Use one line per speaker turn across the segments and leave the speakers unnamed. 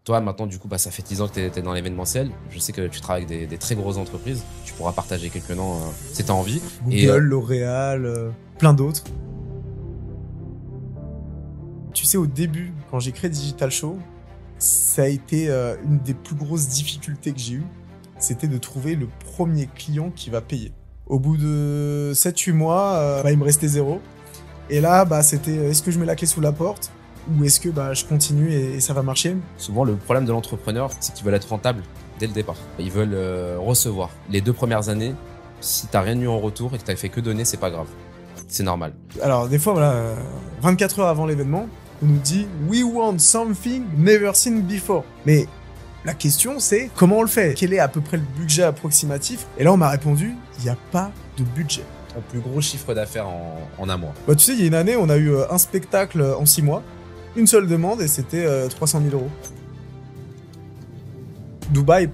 Toi, maintenant, du coup, ça fait 10 ans que tu es dans l'événementiel. Je sais que tu travailles avec des très grosses entreprises. Tu pourras partager quelques noms si tu as envie. Et
Google, L'Oréal, plein d'autres. Tu sais, au début, quand j'ai créé Digital Show, ça a été une des plus grosses difficultés que j'ai eues. C'était de trouver le premier client qui va payer. Au bout de 7-8 mois, il me restait zéro. Et là, c'était est-ce que je mets la clé sous la porte ou est-ce que je continue et ça va marcher?
souvent, le problème de l'entrepreneur, c'est qu'ils veulent être rentables dès le départ. Ils veulent recevoir. Les 2 premières années, si tu n'as rien eu en retour et que tu n'as fait que donner, c'est pas grave. C'est normal.
Alors, des fois, voilà, 24 heures avant l'événement, on nous dit « We want something never seen before ». Mais la question, c'est comment on le fait? Quel est à peu près le budget approximatif? Et là, on m'a répondu « Il n'y a pas de budget ».
Ton plus gros chiffre d'affaires en un mois.
Tu sais, il y a une année, on a eu un spectacle en 6 mois, une seule demande et c'était 300 000 euros. Dubaï,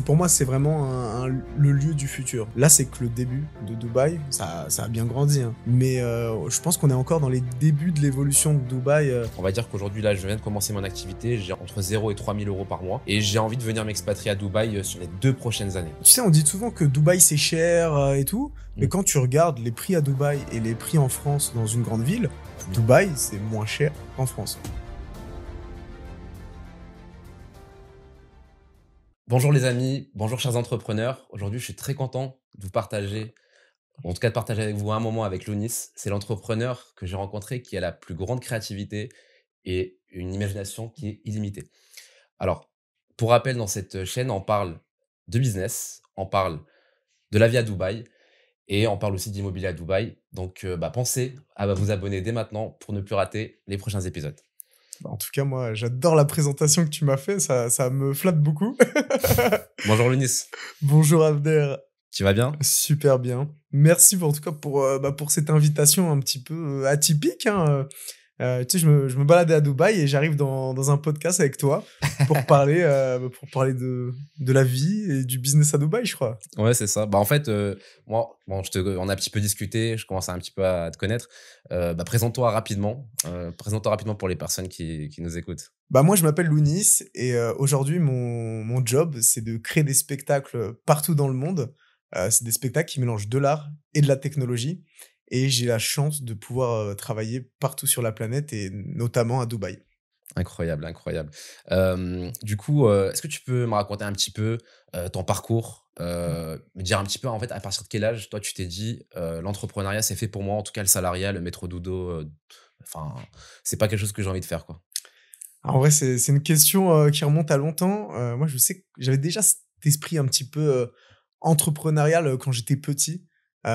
pour moi, c'est vraiment le lieu du futur. Là, c'est que le début de Dubaï, ça a bien grandi, hein. Mais je pense qu'on est encore dans les débuts de l'évolution de Dubaï.
On va dire qu'aujourd'hui, là, je viens de commencer mon activité, j'ai entre 0 et 3 000 euros par mois et j'ai envie de venir m'expatrier à Dubaï sur les 2 prochaines années.
Tu sais, on dit souvent que Dubaï, c'est cher et tout, mais quand tu regardes les prix à Dubaï et les prix en France dans une grande ville, Dubaï, c'est moins cher qu'en France.
Bonjour les amis, bonjour chers entrepreneurs. Aujourd'hui, je suis très content de vous partager, en tout cas de partager avec vous un moment avec Lounis. C'est l'entrepreneur que j'ai rencontré qui a la plus grande créativité et une imagination qui est illimitée. Alors, pour rappel, dans cette chaîne, on parle de business, on parle de la vie à Dubaï et on parle aussi d'immobilier à Dubaï. Donc, pensez à vous abonner dès maintenant pour ne plus rater les prochains épisodes.
En tout cas, moi, j'adore la présentation que tu m'as fait, ça me flatte beaucoup.
Bonjour Lounis,
Bonjour Abder.
tu vas bien?
Super bien. Merci en tout cas pour cette invitation un petit peu atypique, hein. Tu sais, je me baladais à Dubaï et j'arrive dans un podcast avec toi pour parler de la vie et du business à Dubaï, je crois.
Ouais, c'est ça. En fait, moi, on a un petit peu discuté, je commence un petit peu à te connaître. Présente-toi rapidement. Présente-toi rapidement pour les personnes qui nous écoutent.
Moi, je m'appelle Lounis et aujourd'hui, mon job, c'est de créer des spectacles partout dans le monde. C'est des spectacles qui mélangent de l'art et de la technologie. Et j'ai la chance de pouvoir travailler partout sur la planète et notamment à Dubaï.
Incroyable, incroyable. Du coup, est-ce que tu peux me raconter un petit peu ton parcours, me dire un petit peu, en fait, à partir de quel âge, toi, tu t'es dit, l'entrepreneuriat, c'est fait pour moi, en tout cas le salariat, le métro dodo, enfin, c'est pas quelque chose que j'ai envie de faire, quoi.
En vrai, c'est une question qui remonte à longtemps. Moi, je sais que j'avais déjà cet esprit un petit peu entrepreneurial quand j'étais petit. Tu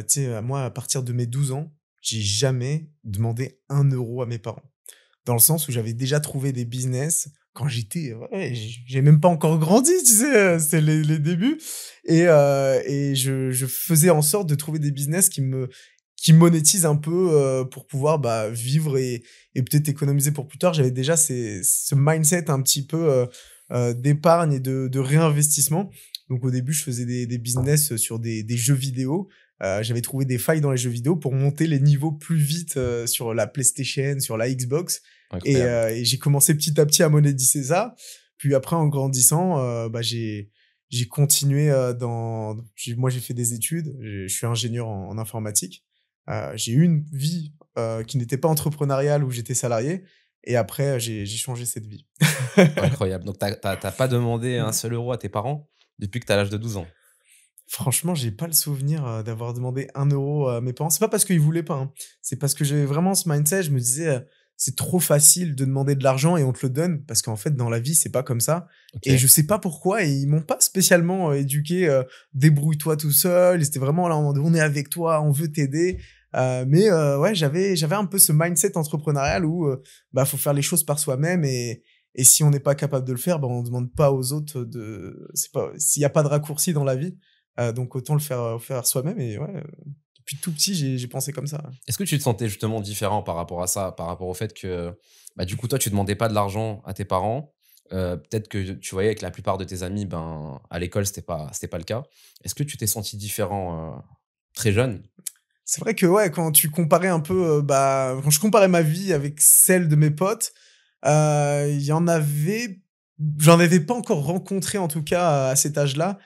sais, moi, à partir de mes 12 ans, j'ai jamais demandé 1 euro à mes parents. Dans le sens où j'avais déjà trouvé des business quand j'étais ouais, j'ai même pas encore grandi, tu sais, c'est les débuts et je faisais en sorte de trouver des business qui monétisent un peu, pour pouvoir, vivre et peut-être économiser pour plus tard. J'avais déjà ce mindset un petit peu, d'épargne et de réinvestissement. Donc au début, je faisais des business sur des jeux vidéo. J'avais trouvé des failles dans les jeux vidéo pour monter les niveaux plus vite, sur la PlayStation, sur la Xbox
Incroyable.
et j'ai commencé petit à petit à monétiser ça. Puis après, en grandissant, j'ai continué, moi, j'ai fait des études, je suis ingénieur en informatique. J'ai eu une vie, qui n'était pas entrepreneuriale où j'étais salarié et après, j'ai changé cette vie.
Incroyable. Donc, t'as pas demandé un seul euro à tes parents depuis que tu as l'âge de 12 ans?
Franchement, j'ai pas le souvenir, d'avoir demandé 1 euro à mes parents. C'est pas parce qu'ils voulaient pas, hein. C'est parce que j'avais vraiment ce mindset, je me disais, «C'est trop facile de demander de l'argent et on te le donne» parce qu'en fait, dans la vie, c'est pas comme ça et
OK.
je sais pas pourquoi et ils m'ont pas spécialement, éduqué, «Débrouille-toi tout seul». Ils étaient vraiment là en mode: «On est avec toi, on veut t'aider». Ouais, j'avais un peu ce mindset entrepreneurial où, faut faire les choses par soi-même et si on n'est pas capable de le faire, on demande pas aux autres de c'est pas s'il y a pas de raccourci dans la vie, donc autant le faire soi-même et ouais, depuis tout petit, j'ai pensé comme ça.
Est-ce que tu te sentais justement différent par rapport à ça? Par rapport au fait que, du coup, toi, tu demandais pas de l'argent à tes parents. Peut-être que tu voyais que la plupart de tes amis, à l'école, c'était pas le cas. Est-ce que tu t'es senti différent, très jeune?
C'est vrai que ouais, quand tu comparais un peu, quand je comparais ma vie avec celle de mes potes, il y en avait j'en avais pas encore rencontré, en tout cas, à cet âge-là,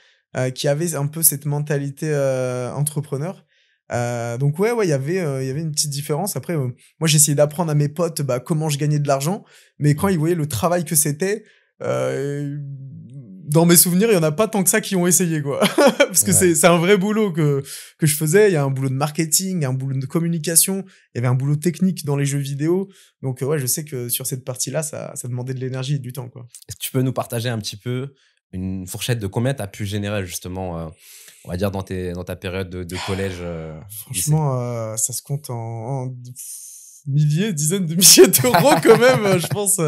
qui avaient un peu cette mentalité, entrepreneur. Donc ouais, il y avait une petite différence. Après, moi, j'essayais d'apprendre à mes potes, bah, comment je gagnais de l'argent, mais quand
Mmh.
ils voyaient le travail que c'était, heu, dans mes souvenirs, il y en a pas tant que ça qui ont essayé, quoi. Parce que
Ouais,
c'est un vrai boulot que je faisais. Il y a un boulot de marketing, il y a un boulot de communication, il y avait un boulot technique dans les jeux vidéo. Donc ouais, je sais que sur cette partie-là, ça demandait de l'énergie et du temps, quoi.
est-ce que tu peux nous partager un petit peu une fourchette de combien tu as pu générer justement, on va dire dans ta période de collège, lycée?
Franchement, ça se compte en milliers, dizaines de milliers d'euros quand même, je pense,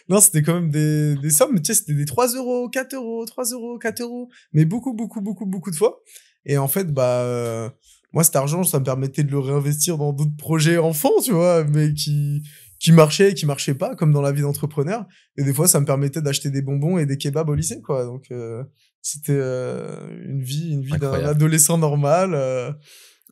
non, c'était quand même des sommes, mais tu sais, c'était des 3 €, 4 €, 3 €, 4 €, mais beaucoup, beaucoup, beaucoup, beaucoup de fois. Et en fait, bah, moi, cet argent, ça me permettait de le réinvestir dans d'autres projets enfants, tu vois? Mais qui marchaient et qui marchaient pas, comme dans la vie d'entrepreneur. Et des fois, ça me permettait d'acheter des bonbons et des kebabs au lycée, quoi. Donc, c'était, une vie d'un
Incroyable.
adolescent normal,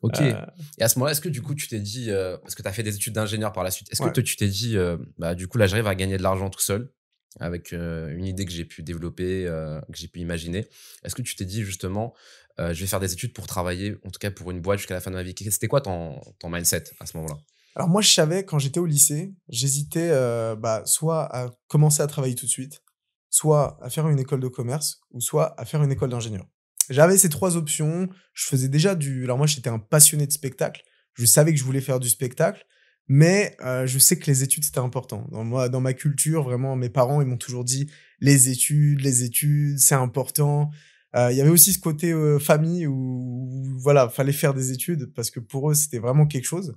OK, et
heu
à ce moment-là, est-ce que du coup tu t'es dit, parce que tu as fait des études d'ingénieur par la suite, est-ce que
Ouais.
toi tu t'es dit, «Bah, du coup là j'arrive à gagner de l'argent tout seul avec, une idée que j'ai pu développer, que j'ai pu imaginer». Est-ce que tu t'es dit justement, «Je vais faire des études pour travailler, en tout cas pour une boîte jusqu'à la fin de ma vie»? C'était quoi ton mindset à ce moment-là?
Alors moi, je savais quand j'étais au lycée, j'hésitais, bah, soit à commencer à travailler tout de suite, soit à faire une école de commerce ou soit à faire une école d'ingénieur. J'avais ces 3 options. Je faisais déjà du alors moi, j'étais un passionné de spectacle. Je savais que je voulais faire du spectacle, mais je sais que les études, c'était important. Dans ma culture, vraiment, mes parents, ils m'ont toujours dit: les études, c'est important». Il y avait aussi ce côté, famille où voilà, fallait faire des études parce que pour eux, c'était vraiment quelque chose.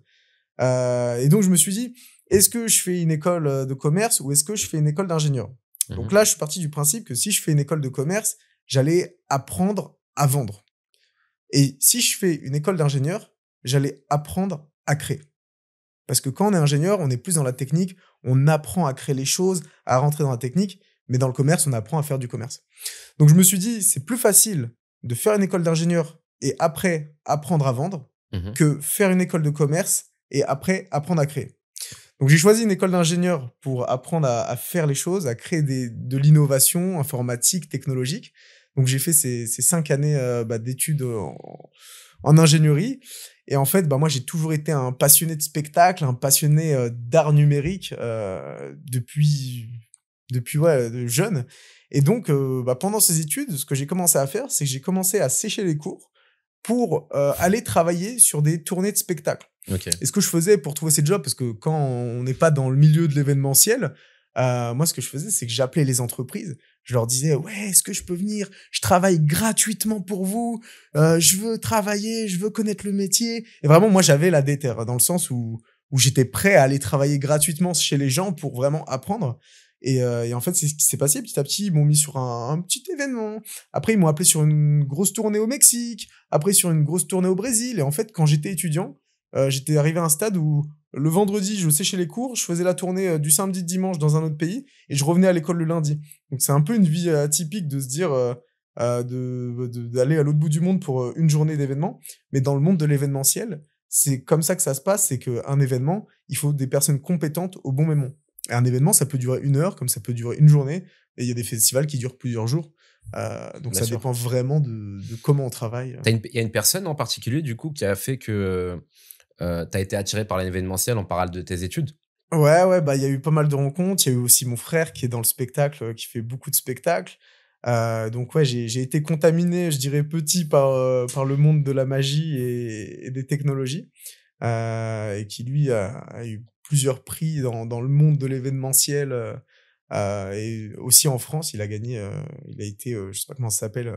Et donc je me suis dit: «Est-ce que je fais une école, de commerce ou est-ce que je fais une école d'ingénieur?» Donc
Mmh.
là, je suis parti du principe que si je fais une école de commerce, j'allais apprendre à vendre et si je fais une école d'ingénieur, j'allais apprendre à créer. Parce que quand on est ingénieur, on est plus dans la technique, on apprend à créer les choses, à rentrer dans la technique, mais dans le commerce, on apprend à faire du commerce. Donc je me suis dit: «C'est plus facile de faire une école d'ingénieur et après apprendre à vendre,
Mmh.
que faire une école de commerce et après apprendre à créer». Donc j'ai choisi une école d'ingénieur pour apprendre à faire les choses, à créer de l'innovation informatique, technologique. Donc j'ai fait ces 5 années, bah, d'études, en ingénierie. Et en fait, bah, moi, j'ai toujours été un passionné de spectacle, un passionné, d'art numérique, depuis ouais, de jeune. Et donc, bah, pendant ces études, ce que j'ai commencé à faire, c'est que j'ai commencé à sécher les cours pour, aller travailler sur des tournées de spectacles.
OK.
Et ce que je faisais pour trouver ces jobs, parce que quand on n'est pas dans le milieu de l'événementiel, moi, ce que je faisais, c'est que j'appelais les entreprises. Je leur disais: «Ouais, est-ce que je peux venir? Je travaille gratuitement pour vous, je veux travailler, je veux connaître le métier». Et vraiment, moi, j'avais la déterre, dans le sens où j'étais prêt à aller travailler gratuitement chez les gens pour vraiment apprendre. Et en fait, c'est ce qui s'est passé petit à petit. Ils m'ont mis sur un petit événement. Après, ils m'ont appelé sur une grosse tournée au Mexique. Après, sur une grosse tournée au Brésil. Et en fait, quand j'étais étudiant, j'étais arrivé à un stade où le vendredi, je séchais les cours, je faisais la tournée, du samedi, dimanche dans un autre pays et je revenais à l'école le lundi. Donc c'est un peu une vie, atypique de se dire, d'aller à l'autre bout du monde pour, une journée d'événement. Mais dans le monde de l'événementiel, c'est comme ça que ça se passe, c'est qu'un événement, il faut des personnes compétentes au bon moment. Et un événement, ça peut durer 1 heure, comme ça peut durer une journée et il y a des festivals qui durent plusieurs jours. Donc
Bien
ça
sûr.
dépend vraiment de comment on travaille.
Il y a une personne en particulier du coup qui a fait que, tu as été attiré par l'événementiel en parallèle de tes études?
Ouais, bah, il y a eu pas mal de rencontres. Il y a eu aussi mon frère qui est dans le spectacle, qui fait beaucoup de spectacles. Donc ouais, j'ai été contaminé, je dirais petit par le monde de la magie et des technologies. Et qui lui a eu plusieurs prix dans le monde de l'événementiel, et aussi en France. Il a gagné, il a été, je sais pas comment ça s'appelle,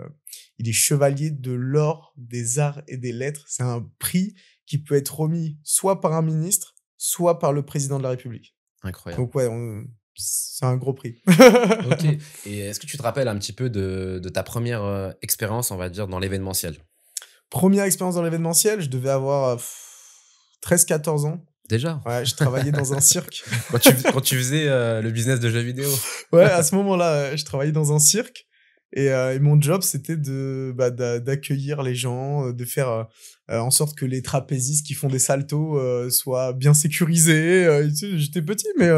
il est chevalier de l'or des arts et des lettres. C'est un prix qui peut être remis soit par un ministre, soit par le président de la République.
Incroyable.
Donc ouais, on c'est un gros prix.
OK, et est-ce que tu te rappelles un petit peu de ta première re expérience, on va dire, dans l'événementiel?
Première expérience dans l'événementiel, je devais avoir, 13-14 ans.
Déjà?
Ouais, je travaillais dans un cirque.
Quand tu faisais, le business de jeux vidéo?
Ouais, à ce moment-là, je travaillais dans un cirque et mon job, c'était d'accueillir les gens, de faire, en sorte que les trapézistes qui font des saltos, soient bien sécurisés, tu sais, j'étais petit mais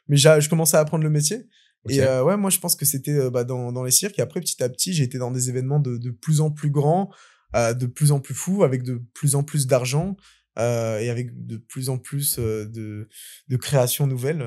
je commençais à apprendre le métier Et
OK.
ouais, moi, je pense que c'était, dans les cirques et après petit à petit, j'ai été dans des événements de plus en plus grands, de plus en plus fous, avec de plus en plus d'argent, et avec de plus en plus, de créations nouvelles,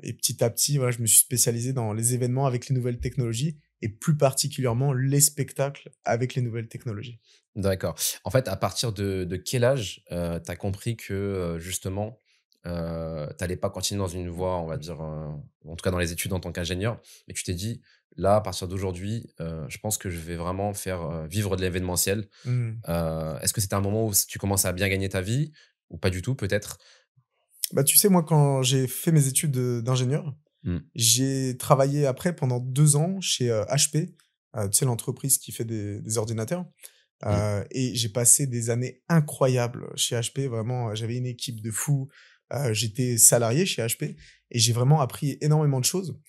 et petit à petit, voilà, je me suis spécialisé dans les événements avec les nouvelles technologies et plus particulièrement les spectacles avec les nouvelles technologies.
D'accord. En fait, à partir de quel âge, tu as compris que, justement, tu allais pas continuer dans une voie, on va dire, en tout cas dans les études en tant qu'ingénieur, mais tu t'es dit: «Là, à partir d'aujourd'hui, je pense que je vais vraiment faire, vivre de l'événementiel».
Mmh.
Est-ce que c'était un moment où tu commençais à bien gagner ta vie ou pas du tout peut-être?
Bah, tu sais, moi, quand j'ai fait mes études, d'ingénieur,
Mmh.
j'ai travaillé après pendant 2 ans chez, HP, tu sais, l'entreprise qui fait des ordinateurs.
Mmh.
Et j'ai passé des années incroyables chez HP, vraiment, j'avais une équipe de fous, j'étais salarié chez HP et j'ai vraiment appris énormément de choses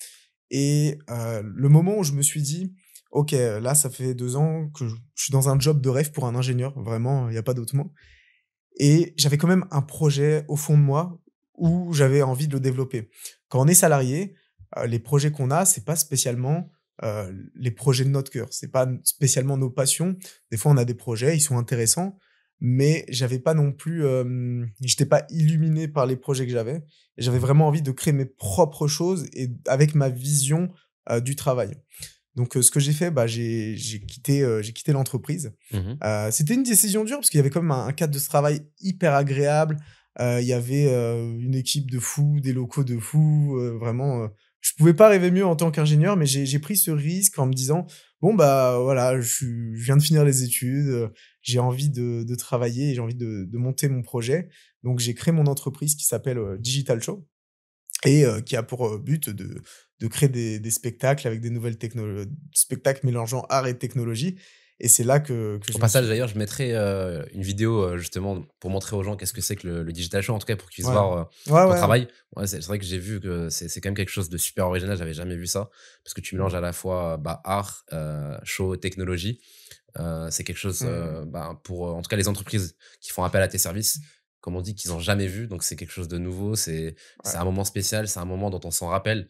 et le moment où je me suis dit: «OK, là, ça fait 2 ans que je suis dans un job de rêve pour un ingénieur», vraiment, il y a pas d'autre mot et j'avais quand même un projet au fond de moi
Mmh.
où j'avais envie de le développer. Quand on est salarié, les projets qu'on a, c'est pas spécialement, les projets de notre cœur, c'est pas spécialement nos passions. Des fois, on a des projets, ils sont intéressants, mais j'avais pas non plus, j'étais pas illuminé par les projets que j'avais et j'avais vraiment envie de créer mes propres choses et avec ma vision, du travail. Donc, ce que j'ai fait, bah, j'ai quitté l'entreprise.
Mmh.
C'était une décision dure parce qu'il y avait quand même un cadre de travail hyper agréable. Il y avait, une équipe de fous, des locaux de fous, vraiment, je pouvais pas rêver mieux en tant qu'ingénieur, mais j'ai pris ce risque en me disant: «Bon, bah, voilà, je viens de finir les études, j'ai envie de travailler et j'ai envie de monter mon projet». Donc j'ai créé mon entreprise qui s'appelle, Digital Show et qui a pour, but de créer des spectacles avec des nouvelles spectacles mélangeant art et technologie et c'est là que
Au
je me
passage,
suis
d'ailleurs, je mettrai, une vidéo, justement pour montrer aux gens qu'est-ce que c'est que le digital show, en tout cas pour qu'ils puissent
ouais.
voir,
Ouais,
ton
ouais,
travail. Ouais, c'est vrai que j'ai vu que c'est quand même quelque chose de super original, j'avais jamais vu ça. Parce que tu mélanges à la fois, bah, art, show, technologie. C'est quelque chose,
mmh,
ben, pour, en tout cas les entreprises qui font appel à tes services, comme on dit, qu'ils ont jamais vu, donc c'est quelque chose de nouveau, c'est
ouais.
un moment spécial, c'est un moment dont on s'en rappelle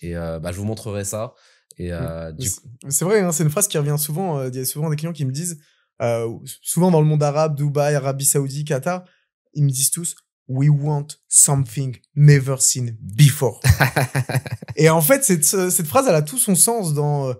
et bah, je vous montrerai ça et
Mmh. Mais
du
c'est
coup
c'est vrai, hein, c'est une phrase qui revient souvent, il y a souvent des clients qui me disent, souvent dans le monde arabe, Dubaï, Arabie Saoudite, Qatar, ils me disent tous: «We want something never seen before» et en fait, cette phrase, elle a tout son sens dans,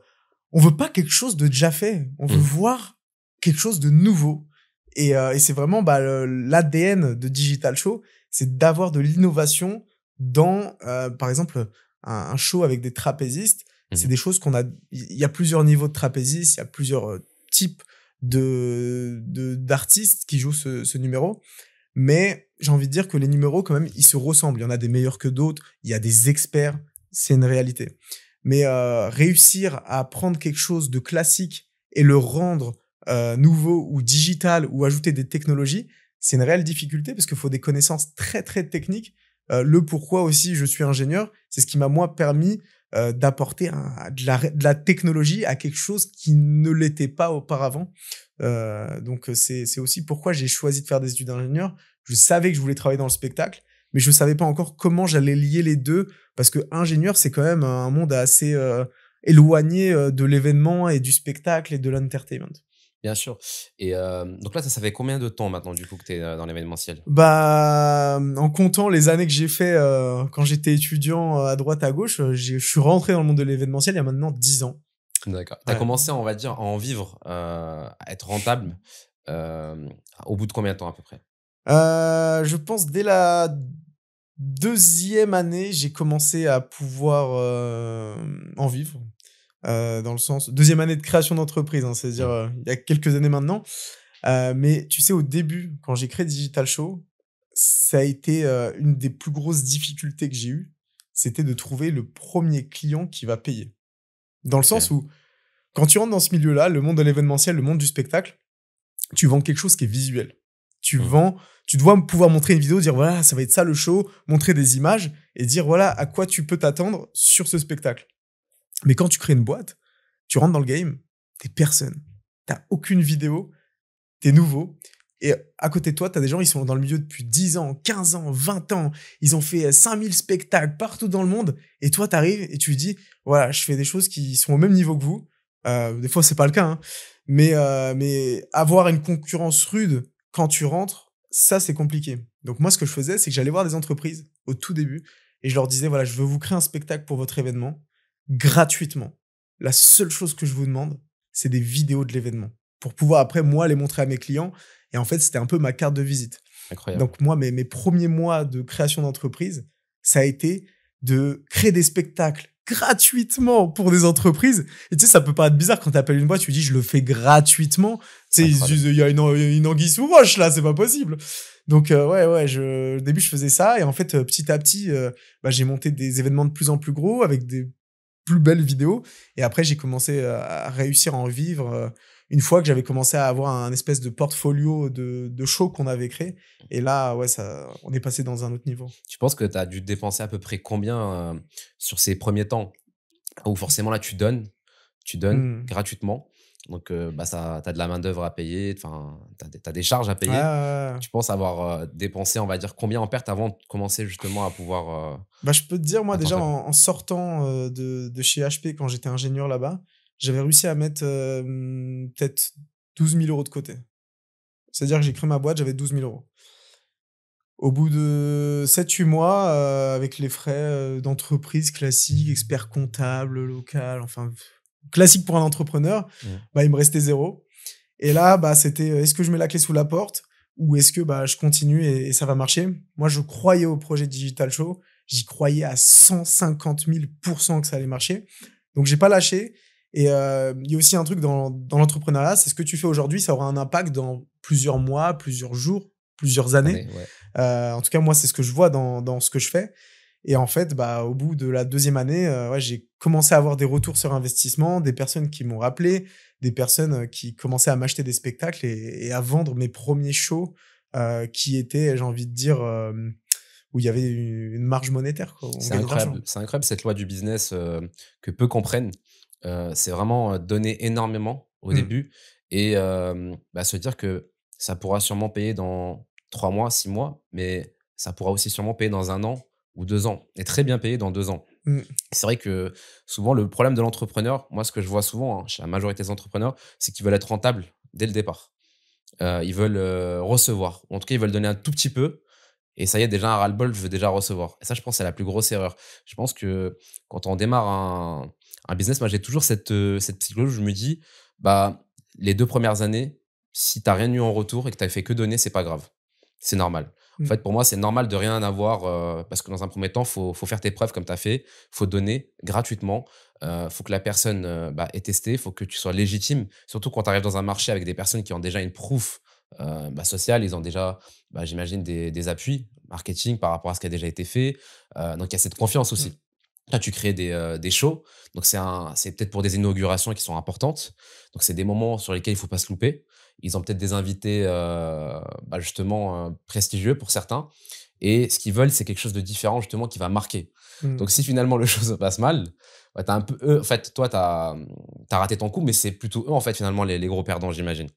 on veut pas quelque chose de déjà fait, on veut
mmh,
voir quelque chose de nouveau et c'est vraiment, bah, l'ADN de Digital Show, c'est d'avoir de l'innovation dans, par exemple, un show avec des trapézistes. C'est
mmh.
des choses qu'on a il y a plusieurs niveaux de trapézistes, il y a plusieurs, types d'artistes qui jouent ce numéro, mais j'ai envie de dire que les numéros quand même, ils se ressemblent. Il y en a des meilleurs que d'autres, il y a des experts, c'est une réalité. Mais, réussir à prendre quelque chose de classique et le rendre, nouveau ou digital ou ajouter des technologies, c'est une réelle difficulté parce qu'il faut des connaissances très, très techniques. Le pourquoi aussi je suis ingénieur, c'est ce qui m'a moi permis, d'apporter de la technologie à quelque chose qui ne l'était pas auparavant. Donc, c'est aussi pourquoi j'ai choisi de faire des études d'ingénieur. Je savais que je voulais travailler dans le spectacle, mais je savais pas encore comment j'allais lier les 2 parce que ingénieur, c'est quand même un monde assez, éloigné, de l'événement et du spectacle et de l'entertainment.
Bien sûr et donc là, ça fait combien de temps maintenant du coup que tu es, dans l'événementiel?
Bah, en comptant les années que j'ai fait, quand j'étais étudiant, à droite à gauche, je suis rentré dans le monde de l'événementiel il y a maintenant 10 ans.
D'accord. Tu as
Ouais.
commencé, on va dire, à en vivre, à être rentable, au bout de combien de temps à peu près?
Je pense dès la deuxième année, j'ai commencé à pouvoir, en vivre. Dans le sens deuxième année de création d'entreprise, hein, c'est-à-dire,
Mmh.
il y a quelques années maintenant. Mais tu sais, au début, quand j'ai créé Digital Show, ça a été, une des plus grosses difficultés que j'ai eues, c'était de trouver le premier client qui va payer. Dans le sens
OK.
où, quand tu rentres dans ce milieu-là, le monde de l'événementiel, le monde du spectacle, tu vends quelque chose qui est visuel. Tu
Mmh.
vends tu dois pouvoir montrer une vidéo, dire: «Voilà, ça va être ça le show», montrer des images et dire: «Voilà à quoi tu peux t'attendre sur ce spectacle». Mais quand tu crées une boîte, tu rentres dans le game, tu personne. Tu aucune vidéo, tu nouveau Et à côté de toi, tu as des gens, ils sont dans le milieu depuis 10 ans, 15 ans, 20 ans. Ils ont fait 5000 spectacles partout dans le monde. Et toi, tu arrives et tu lui dis, voilà, je fais des choses qui sont au même niveau que vous. Des fois, c'est pas le cas, hein. Mais avoir une concurrence rude quand tu rentres, ça, c'est compliqué. Donc moi, ce que je faisais, c'est que j'allais voir des entreprises au tout début et je leur disais, voilà, je veux vous créer un spectacle pour votre événement gratuitement. La seule chose que je vous demande, c'est des vidéos de l'événement pour pouvoir après, moi, les montrer à mes clients. Et en fait, c'était un peu ma carte de visite.
Incroyable.
Donc moi, mes premiers mois de création d'entreprise, ça a été de créer des spectacles gratuitement pour des entreprises. Et tu sais, ça peut paraître bizarre quand tu appelles une boîte, tu dis je le fais gratuitement. Tu sais,
C'est
ils se
incroyable.
disent il y a une anguille sous roche là, c'est pas possible. Donc ouais, au début je faisais ça et en fait petit à petit, j'ai monté des événements de plus en plus gros avec des plus belles vidéos. Et après, j'ai commencé à réussir à en vivre une fois que j'avais commencé à avoir un espèce de portfolio de shows qu'on avait créé. Et là, ouais, on est passé dans un autre niveau.
Tu penses que tu as dû dépenser à peu près combien, sur ces premiers temps? Où forcément là tu donnes
Hmm.
gratuitement. Donc, ça tu as de la main-d'œuvre à payer, enfin, tu as des charges à
Ouais, ouais,
payer.
ouais.
Tu penses avoir, dépensé, on va dire, combien en perte avant de commencer justement à pouvoir,
Bah, je peux te dire, moi, déjà,
atteindre tes fins?
en sortant de chez HP quand j'étais ingénieur là-bas, j'avais réussi à mettre peut-être 12 000 € de côté. C'est-à-dire que j'ai créé ma boîte, j'avais 12 000 €. Au bout de 7 8 mois, avec les frais, d'entreprise classiques, expert comptable, local, enfin classique pour un entrepreneur,
Mmh.
bah, il me restait zéro. Et là, bah, c'était, est-ce que je mets la clé sous la porte ou est-ce que, bah, je continue et ça va marcher? Moi, je croyais au projet Digital Show, j'y croyais à 150 000 que ça allait marcher. Donc j'ai pas lâché et il y a aussi un truc dans l'entrepreneuriat, c'est ce que tu fais aujourd'hui, ça aura un impact dans plusieurs mois, plusieurs jours, plusieurs années.
Année, ouais.
En tout cas, moi, c'est ce que je vois dans ce que je fais. Et en fait, bah, au bout de la deuxième année, ouais, j'ai commencé à avoir des retours sur investissement, des personnes qui m'ont rappelé, des personnes qui commençaient à m'acheter des spectacles et à vendre mes premiers shows qui étaient, j'ai envie de dire, où il y avait une marge monétaire, quoi, où on gagnait de l'argent.
C'est incroyable cette loi du business, que peu comprennent. C'est vraiment, donner énormément au
Mmh.
début et se dire que ça pourra sûrement payer dans 3 mois, 6 mois, mais ça pourra aussi sûrement payer dans 1 an ou 2 ans et très bien payer dans 2 ans.
Mmh.
C'est vrai que souvent le problème de l'entrepreneur, moi ce que je vois souvent, hein, chez la majorité des entrepreneurs, c'est qu'ils veulent être rentables dès le départ. Ils veulent, recevoir, ou en tout cas ils veulent donner un tout petit peu et ça y est, déjà un ras-le-bol, je veux déjà recevoir. Et ça, je pense, c'est la plus grosse erreur. Je pense que quand on démarre un business, moi, j'ai toujours cette psychologie où je me dis, bah, les 2 premières années, si tu as rien eu en retour et que tu as fait que donner, c'est pas grave. C'est normal. En
Mmh.
fait, pour moi, c'est normal de rien avoir, parce que dans un premier temps, faut faire tes preuves comme tu as fait. Faut donner gratuitement. Faut que la personne, ait testé. Faut que tu sois légitime. Surtout quand tu arrives dans un marché avec des personnes qui ont déjà une proof, sociale. Ils ont déjà, j'imagine des appuis marketing par rapport à ce qui a déjà été fait. Donc il y a cette confiance
Mmh.
aussi. Là, tu crées des shows, donc c'est peut-être pour des inaugurations qui sont importantes. Donc c'est des moments sur lesquels il faut pas se louper. Ils ont peut-être des invités, justement, prestigieux pour certains et ce qu'ils veulent, c'est quelque chose de différent justement qui va marquer.
Mmh.
Donc si finalement le chose se passe mal, tu un peu eux en fait, toi, tu as raté ton coup, mais c'est plutôt eux, en fait, finalement les gros perdants, j'imagine.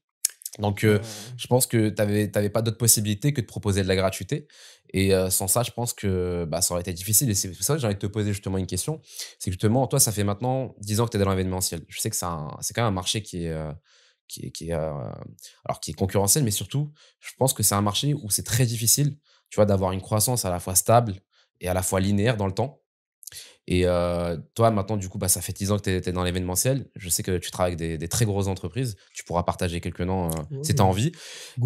Donc,
Heu,
je pense que tu avais pas d'autre possibilité que de proposer de la gratuité et sans ça, je pense que, ça aurait été difficile et c'est pour ça que j'ai envie de te poser justement une question. C'est que justement, toi, ça fait maintenant 10 ans que tu es dans l'événementiel. Je sais que c'est quand même un marché qui est, alors qui est concurrentiel, mais surtout, je pense que c'est un marché où c'est très difficile, tu vois, d'avoir une croissance à la fois stable et à la fois linéaire dans le temps. Et toi, maintenant, du coup, ça fait 10 ans que tu es dans l'événementiel. Je sais que tu travailles avec des très grosses entreprises. Tu pourras partager quelques noms,
ouais,
si tu as envie.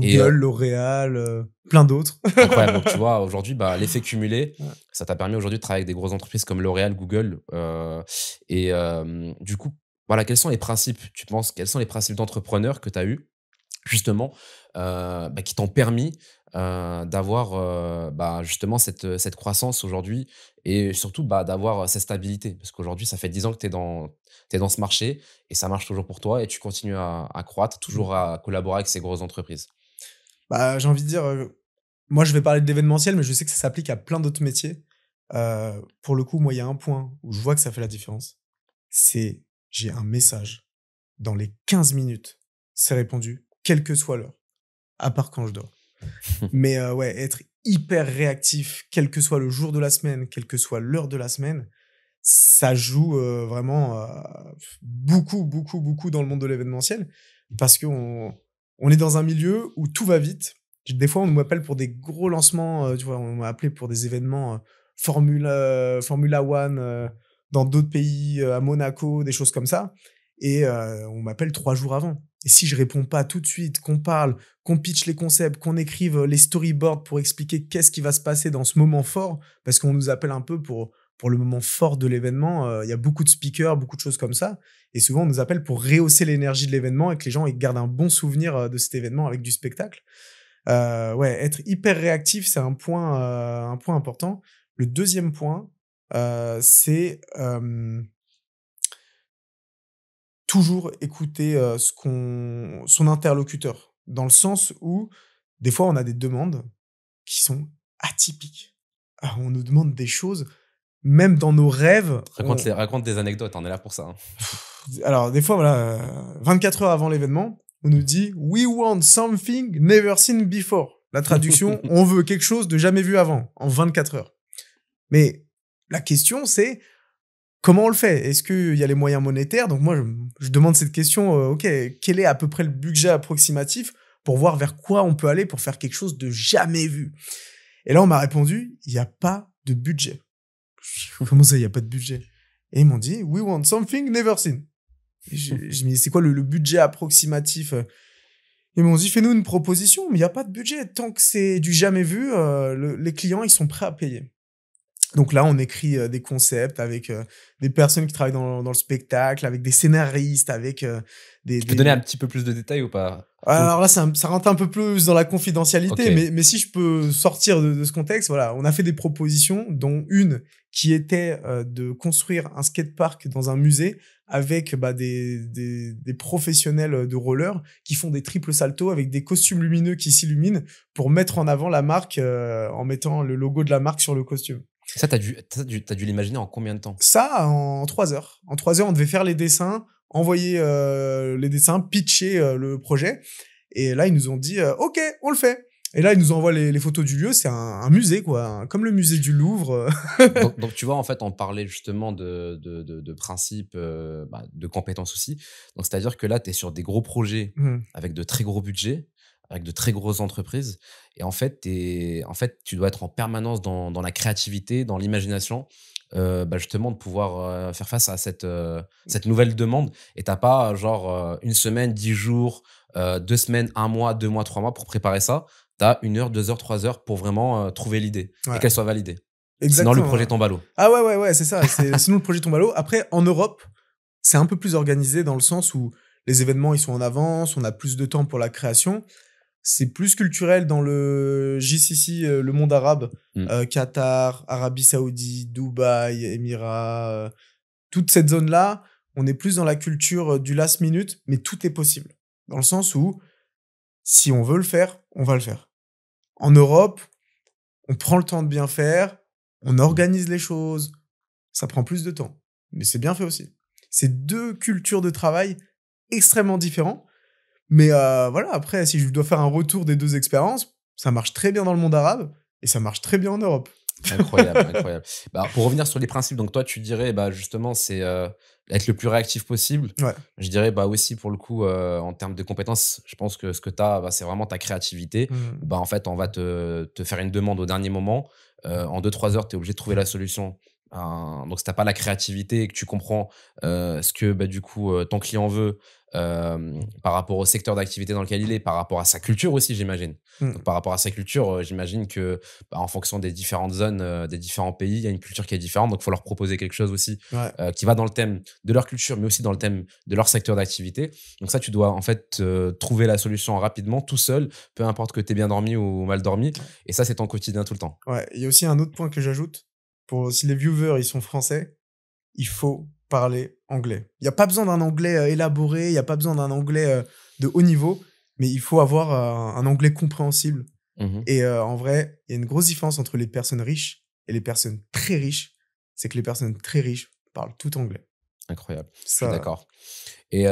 Et
Google, L'Oréal, plein d'autres.
incroyable. Donc, tu vois, aujourd'hui, l'effet cumulé,
Ouais.
ça t'a permis aujourd'hui de travailler avec des grosses entreprises comme L'Oréal, Google. Et du coup, voilà, quels sont les principes, tu penses, quels sont les principes d'entrepreneur que tu as eus justement, qui t'ont permis, d'avoir, justement cette croissance aujourd'hui et surtout, d'avoir, cette stabilité? Parce qu'aujourd'hui, ça fait 10 ans que tu es dans ce marché et ça marche toujours pour toi et tu continues à croître,
Mmh.
toujours à collaborer avec ces grosses entreprises.
Bah, j'ai envie de dire, moi, je vais parler de l'événementiel, mais je sais que ça s'applique à plein d'autres métiers. Pour le coup, moi, il y a un point où je vois que ça fait la différence. C'est j'ai un message. Dans les 15 minutes, c'est répondu, quelle que soit l'heure. à part quand je dors. Mais ouais, être hyper réactif, quel que soit le jour de la semaine, quelle que soit l'heure de la semaine, ça joue, vraiment, beaucoup, beaucoup, beaucoup dans le monde de l'événementiel parce qu'on est dans un milieu où tout va vite. Des fois, on m'appelle pour des gros lancements, tu vois? On m'a appelé pour des événements, Formula One, dans d'autres pays, à Monaco, des choses comme ça et on m'appelle 3 jours avant et si je réponds pas tout de suite, qu'on parle, qu'on pitch les concepts, qu'on écrive, les storyboards pour expliquer qu'est-ce qui va se passer dans ce moment fort, parce qu'on nous appelle un peu pour le moment fort de l'événement, il y a beaucoup de speakers, beaucoup de choses comme ça et souvent on nous appelle pour rehausser l'énergie de l'événement et que les gens ils gardent un bon souvenir, de cet événement avec du spectacle. Ouais, être hyper réactif, c'est un point important. Le deuxième point, c'est, toujours écouter, son interlocuteur. Dans le sens où, des fois, on a des demandes qui sont atypiques. On nous demande des choses, même dans nos rêves,
Raconte des anecdotes, on est là pour ça, hein.
alors des fois, voilà, 24 heures avant l'événement, on nous dit: «We want something never seen before». La traduction: «On veut quelque chose de jamais vu avant», en 24 heures. Mais la question, c'est: comment on le fait? Est-ce qu'il y a les moyens monétaires? Donc moi, je demande cette question, OK, quel est à peu près le budget approximatif pour voir vers quoi on peut aller pour faire quelque chose de jamais vu? Et là, on m'a répondu: «Il y a pas de budget». Comment ça, il y a pas de budget? Et ils m'ont dit: «We want something never seen». Et j'ai mis: «C'est quoi le budget approximatif?» Ils m'ont dit: «Fais-nous une proposition», mais il y a pas de budget. Tant que c'est du jamais vu, les clients, ils sont prêts à payer. Donc là, on écrit, des concepts avec, des personnes qui travaillent dans le spectacle, avec des scénaristes, avec,
Tu peux donner un petit peu plus de détails ou pas?
alors là, ça rentre un peu plus dans la confidentialité,
OK.
mais si je peux sortir de ce contexte, voilà, on a fait des propositions, dont une qui était, de construire un skatepark dans un musée avec, bah, des professionnels, de roller qui font des triples saltos avec des costumes lumineux qui s'illuminent pour mettre en avant la marque, en mettant le logo de la marque sur le costume.
Ça, tu as dû l'imaginer en combien de temps?
Ça, en 3 heures. En 3 heures, on devait faire les dessins, envoyer, les dessins, pitcher, le projet et là, ils nous ont dit: «OK, on le fait» et là, ils nous envoient les photos du lieu. C'est un musée, quoi, comme le musée du Louvre.
Donc tu vois, en fait, on parlait justement de principes, bah, de compétences aussi. Donc c'est-à-dire que là, tu es sur des gros projets
Mmh.
avec de très gros budgets, avec de très grosses entreprises et tu dois être en permanence dans la créativité, dans l'imagination, bah, justement de pouvoir, faire face à cette nouvelle demande et tu pas genre, 1 semaine, 10 jours, 2 semaines, 1 mois, 2 mois, 3 mois pour préparer ça. Tu as 1 heure, 2 heures, 3 heures pour vraiment, trouver l'idée et
Ouais,
qu'elle soit validée. Sinon le
exactement,
projet
ouais.
tombe à l'eau.
Ah ouais, ouais, ouais, c'est ça. Sinon le projet tombe à l'eau. Après, en Europe, c'est un peu plus organisé dans le sens où les événements, ils sont en avance, on a plus de temps pour la création. C'est plus culturel dans le GCC, le monde arabe,
Mmh.
Qatar, Arabie Saoudite, Dubaï, Émirats, toute cette zone-là, on est plus dans la culture, du last minute, mais tout est possible. Dans le sens où, si on veut le faire, on va le faire. En Europe, on prend le temps de bien faire, on
Mmh.
organise les choses, ça prend plus de temps, mais c'est bien fait aussi. C'est 2 cultures de travail extrêmement différents, mais voilà, après, si je dois faire un retour des 2 expériences, ça marche très bien dans le monde arabe et ça marche très bien en Europe.
Incroyable, incroyable. Bah, pour revenir sur les principes, donc toi, tu dirais, bah, justement, c'est, être le plus réactif possible.
Ouais.
Je dirais, bah, aussi pour le coup, en termes de compétences, je pense que ce que tu as, bah, c'est vraiment ta créativité. Où,
Mmh.
bah, en fait, on va te faire une demande au dernier moment. En 2 3 heures, tu es obligé de trouver la solution. Donc si tu pas la créativité et que tu comprends, ce que, bah, du coup, ton client veut, par rapport au secteur d'activité dans lequel il est, par rapport à sa culture aussi, j'imagine.
Mmh.
Donc par rapport à sa culture, j'imagine que, bah, en fonction des différentes zones, des différents pays, il y a une culture qui est différente. Donc il faut leur proposer quelque chose aussi,
Ouais.
qui va dans le thème de leur culture, mais aussi dans le thème de leur secteur d'activité. Donc ça, tu dois en fait, trouver la solution rapidement, tout seul, peu importe que tu aies bien dormi ou mal dormi et ça, c'est ton quotidien tout le temps.
Ouais, il y a aussi un autre point que j'ajoute, pour si les viewers, ils sont français, il faut parler anglais. Il y a pas besoin d'un anglais, élaboré, il y a pas besoin d'un anglais, de haut niveau, mais il faut avoir, un anglais compréhensible
Mmh.
et en vrai, il y a une grosse différence entre les personnes riches et les personnes très riches. C'est que les personnes très riches parlent tout anglais.
Incroyable, je suis
Ça
d'accord et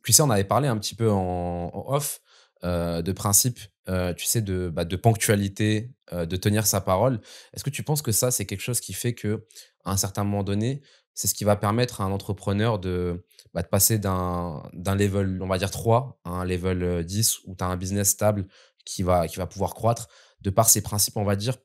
tu sais, on avait parlé un petit peu en off, de principes tu sais, de ponctualité, de tenir sa parole. Est-ce que tu penses que ça, c'est quelque chose qui fait que à un certain moment donné, c'est ce qui va permettre à un entrepreneur de passer d'un level, on va dire 3 à un level, 10 où tu as un business stable qui va pouvoir croître de par ses principes, on va dire,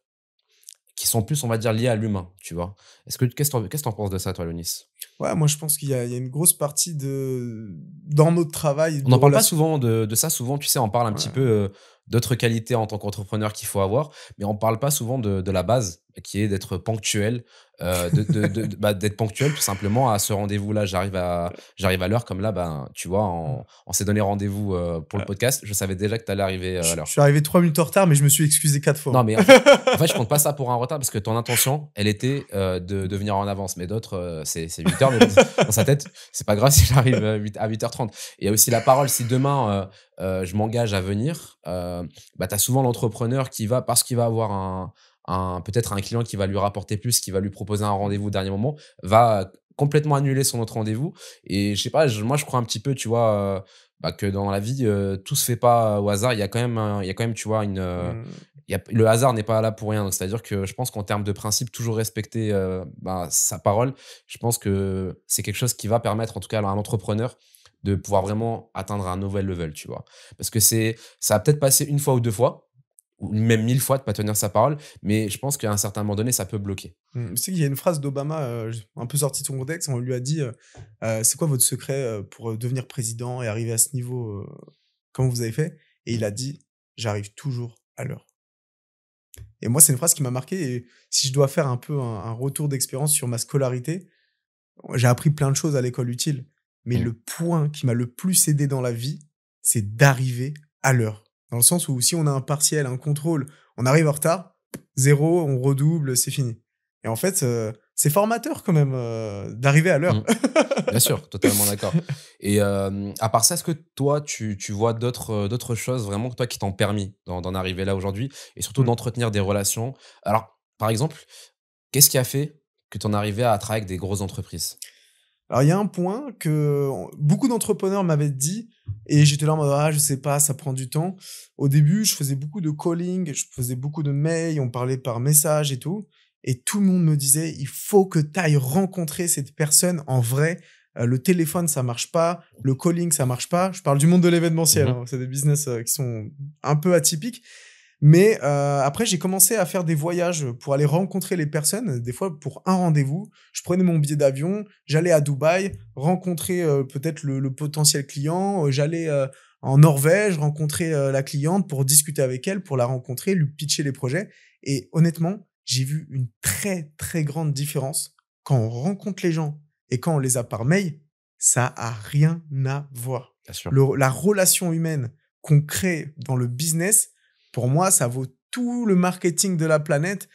qui sont plus, on va dire, liés à l'humain, tu vois? Qu'est-ce que tu penses de ça, toi, Lonis?
Ouais, moi, je pense qu'il y a une grosse partie dans notre travail,
On
de
n'en parle pas
relation.
souvent de ça. Souvent, tu sais, on parle un petit peu,
Ouais.
d'autres qualités en tant qu'entrepreneur qu'il faut avoir, mais on parle pas souvent de la base qui est d'être ponctuel, d'être ponctuel tout simplement à ce rendez-vous-là. J'arrive à l'heure comme là, ben, tu vois, on s'est donné rendez-vous, pour le
Ouais.
podcast. Je savais déjà que tu allais arriver, à
Je
l'heure.
suis arrivé 3 minutes en retard, mais je me suis excusé 4 fois,
Non,
hein.
mais en fait, je compte pas ça pour un retard parce que ton intention, elle était, de venir en avance. Mais d'autres, c'est 8 heures, mais dans sa tête, c'est pas grave si j'arrive, 8h30. Il y a aussi la parole. Si demain, je m'engage à venir, bah, tu as souvent l'entrepreneur qui va parce qu'il va avoir un peut-être un client qui va lui rapporter plus, qui va lui proposer un rendez-vous au dernier moment, va complètement annuler son autre rendez-vous et je sais pas, moi, je crois un petit peu, tu vois, que dans la vie, tout se fait pas au hasard. Il y a quand même, tu vois,
Mmh.
le hasard n'est pas là pour rien. Donc, c'est-à-dire que je pense qu'en termes de principe, toujours respecter sa parole, je pense que c'est quelque chose qui va permettre, en tout cas, à un entrepreneur de pouvoir vraiment atteindre un nouvel level, tu vois. Parce que ça va peut-être passer une fois ou deux fois, ou même 1000 fois de pas tenir sa parole, mais je pense qu'à un certain moment donné, ça peut bloquer.
Tu sais qu'il y a une phrase d'Obama, un peu sortie de son contexte, on lui a dit, «C'est quoi votre secret, pour, devenir président et arriver à ce niveau, comment vous avez fait?» Et il a dit: «J'arrive toujours à l'heure». Et moi, c'est une phrase qui m'a marqué et si je dois faire un peu un retour d'expérience sur ma scolarité, j'ai appris plein de choses à l'école utile, mais
Mmh.
le point qui m'a le plus aidé dans la vie, c'est d'arriver à l'heure. Dans le sens où si on a un partiel, un contrôle, on arrive en retard, 0, on redouble, c'est fini. Et en fait, c'est formateur quand même, d'arriver à
Mmh.
l'heure.
Bien sûr, totalement d'accord. Et à part ça, est-ce que toi, tu vois d'autres choses vraiment que toi qui t'ont permis d'en arriver là aujourd'hui et surtout
Mmh.
d'entretenir des relations? Alors, par exemple, qu'est-ce qui a fait que tu en arrivais à travailler avec des grosses entreprises?
Alors il y a un point que beaucoup d'entrepreneurs m'avaient dit et j'étais là en mode: «Ah je sais pas, ça prend du temps». Au début, je faisais beaucoup de calling, je faisais beaucoup de mails, on parlait par message et tout et tout le monde me disait: «Il faut que tu ailles rencontrer cette personne en vrai, le téléphone ça marche pas, le calling ça marche pas». Je parle du monde de l'événementiel,
Mmh.
hein, c'est des business, qui sont un peu atypiques mais après, j'ai commencé à faire des voyages pour aller rencontrer les personnes. Des fois, pour un rendez-vous, je prenais mon billet d'avion, j'allais à Dubaï, rencontrer, peut-être le potentiel client, j'allais, en Norvège, rencontrer, la cliente pour discuter avec elle, pour la rencontrer, lui pitcher les projets et honnêtement, j'ai vu une très, très grande différence quand on rencontre les gens et quand on les a par mail, ça a rien à voir.
Bien sûr.
La relation humaine qu'on crée dans le business, pour moi, ça vaut tout le marketing de la planète.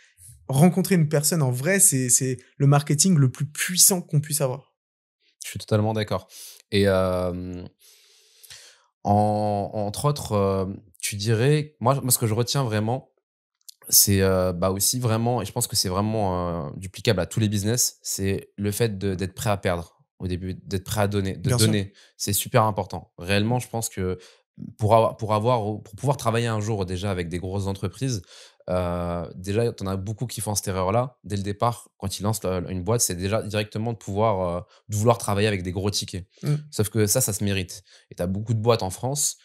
Rencontrer une personne en vrai, c'est le marketing le plus puissant qu'on puisse avoir.
Je suis totalement d'accord et entre autres, tu dirais moi, ce que je retiens vraiment, c'est, aussi vraiment et je pense que c'est vraiment, duplicable à tous les business, c'est le fait d'être prêt à perdre au début, d'être prêt à donner, de
Bien sûr.
donner. C'est super important. Réellement, je pense que pour pouvoir travailler un jour déjà avec des grosses entreprises, déjà, tu en as beaucoup qui font cette erreur-là. Dès le départ, quand ils lancent une boîte, c'est déjà directement de vouloir travailler avec des gros tickets.
Mmh.
Sauf que ça se mérite et tu as beaucoup de boîtes en France,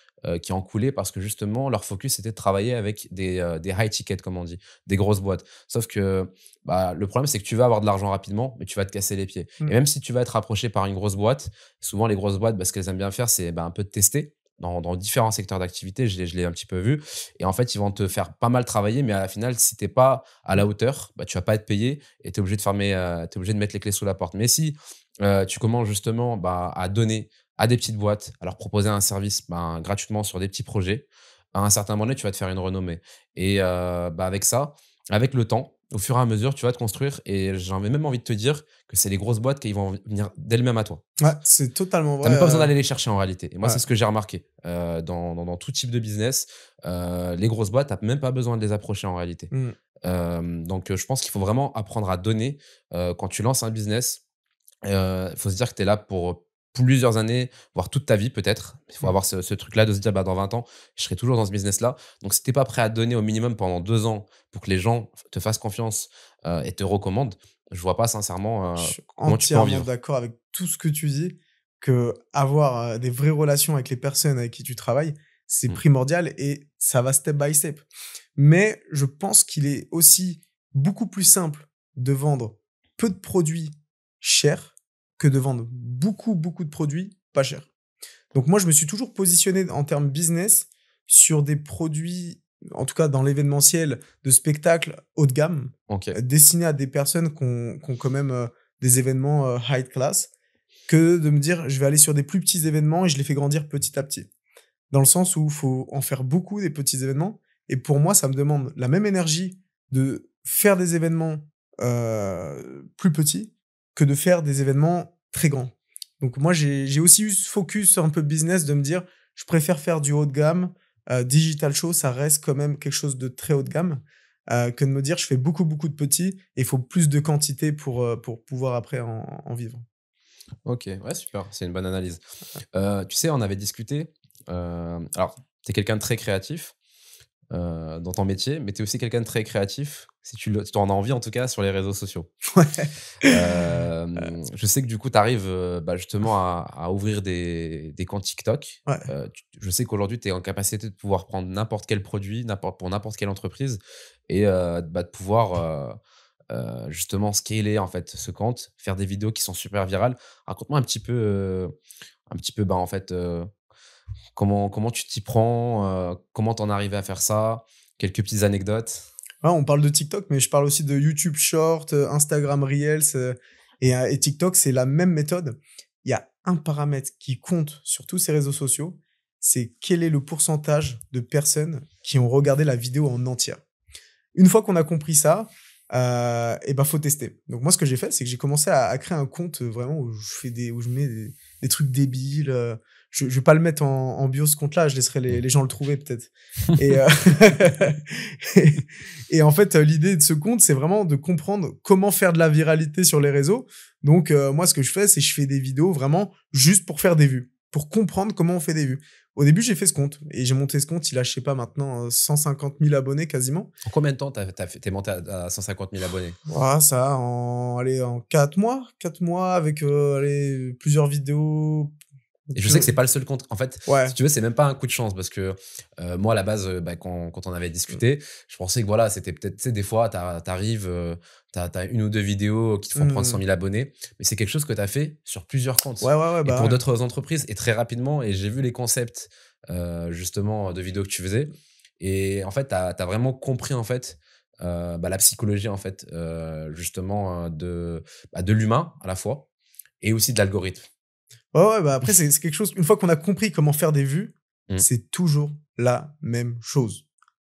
qui ont coulé parce que justement leur focus était de travailler avec des high tickets comme on dit, des grosses boîtes. Sauf que, le problème c'est que tu vas avoir de l'argent rapidement, mais tu vas te casser les pieds et
Mmh.
même si tu vas être approché par une grosse boîte, souvent les grosses boîtes, ce qu'elles aiment bien faire, c'est, un peu de tester dans différents secteurs d'activité. Je l'ai un petit peu vu et en fait, ils vont te faire pas mal travailler, mais à la finale, si t'es pas à la hauteur, tu vas pas être payé et tu es obligé de fermer, tu obligé de mettre les clés sous la porte. Mais si, tu commences justement, à donner à des petites boîtes, à leur proposer un service, gratuitement sur des petits projets. À un certain moment donné, tu vas te faire une renommée et avec ça, avec le temps, au fur et à mesure, tu vas te construire et j'avais même envie de te dire que c'est les grosses boîtes qui vont venir d'elles-mêmes à toi.
Ouais, c'est totalement
Tu as
vrai,
même pas besoin d'aller les chercher en réalité et moi, c'est
ouais.
ce que j'ai remarqué, dans tout type de business, les grosses boîtes, tu as même pas besoin de les approcher en réalité.
Mmh.
Donc je pense qu'il faut vraiment apprendre à donner, quand tu lances un business. Il faut se dire que tu es là plusieurs années, voire toute ta vie peut-être. Il faut
Mmh.
avoir ce truc-là de se dire: «Bah, dans 20 ans, je serai toujours dans ce business-là». Donc si tu es pas prêt à donner au minimum pendant 2 ans pour que les gens te fassent confiance, et te recommandent, je vois pas
Je
sincèrement,
suis
comment tu peux en
entièrement
vivre.
d'accord avec tout ce que tu dis, qu'avoir, des vraies relations avec les personnes avec qui tu travailles, c'est
Mmh.
primordial et ça va step by step. Mais je pense qu'il est aussi beaucoup plus simple de vendre peu de produits chers que de vendre beaucoup, beaucoup de produits pas chers. Donc moi, je me suis toujours positionné en termes business sur des produits, en tout cas dans l'événementiel, de spectacles haut de gamme,
OK.
destinés à des personnes qui ont quand même, des événements, high class, que de me dire: «Je vais aller sur des plus petits événements et je les fais grandir petit à petit». Dans le sens où il faut en faire beaucoup des petits événements et pour moi, ça me demande la même énergie de faire des événements, plus petits que de faire des événements très grands. Donc moi, j'ai aussi eu ce focus un peu business de me dire: «Je préfère faire du haut de gamme, digital show, ça reste quand même quelque chose de très haut de gamme», que de me dire: «Je fais beaucoup, beaucoup de petits et il faut plus de quantité pour pouvoir après en vivre».
OK, ouais, super, c'est une bonne analyse. Tu sais, on avait discuté, alors tu es quelqu'un de très créatif, dans ton métier, mais tu es aussi quelqu'un de très créatif, si tu en as envie en tout cas, sur les réseaux sociaux.
Ouais.
Je sais que du coup, tu arrives, bah, justement à ouvrir des comptes TikTok.
Ouais.
Je sais qu'aujourd'hui, tu es en capacité de pouvoir prendre n'importe quel produit, pour n'importe quelle entreprise et bah, de pouvoir, justement scaler en fait ce compte, faire des vidéos qui sont super virales. Raconte-moi un petit peu, bah, en fait, comment tu t'y prends, comment tu en es arrivé à faire ça? Quelques petites anecdotes?
Ouais, on parle de TikTok, mais je parle aussi de YouTube Short, Instagram Reels, et TikTok, c'est la même méthode. Il y a un paramètre qui compte sur tous ces réseaux sociaux, c'est quel est le pourcentage de personnes qui ont regardé la vidéo en entière. Une fois qu'on a compris ça, et ben, faut tester. Donc moi, ce que j'ai fait, c'est que j'ai commencé à créer un compte, vraiment où je mets des trucs débiles, je vais pas le mettre en bio ce compte-là, je laisserai
Mmh.
les gens le trouver peut-être et et et en fait, l'idée de ce compte, c'est vraiment de comprendre comment faire de la viralité sur les réseaux. Donc moi, ce que je fais, c'est je fais des vidéos vraiment juste pour faire des vues, pour comprendre comment on fait des vues. Au début, j'ai fait ce compte et j'ai monté ce compte, il a, je sais pas maintenant, 150 000 abonnés quasiment.
En combien de temps tu monté à 150 000 abonnés?
Ouah, ça en 4 mois, 4 mois avec, allez, plusieurs vidéos,
Et je sais
plus
que c'est pas le seul compte. En fait, si
ouais.
tu veux, c'est même pas un coup de chance parce que, moi, à la base, bah, quand on avait
Mmh.
discuté, je pensais que voilà, c'était peut-être, tu sais, des fois, t'arrives, tu 1 ou 2 vidéos qui te font prendre 100
Mmh.
000 abonnés, mais c'est quelque chose que tu as fait sur plusieurs comptes
Ouais, ouais, ouais,
et
bah,
pour
ouais.
d'autres entreprises et très rapidement et j'ai vu les concepts, justement, de vidéos que tu faisais et en fait, tu as vraiment compris, en fait, bah, la psychologie, en fait, justement, de l'humain à la fois et aussi de l'algorithme.
Ouais, ouais, bah, après c'est quelque chose une fois qu'on a compris comment faire des vues,
Mmh.
c'est toujours la même chose.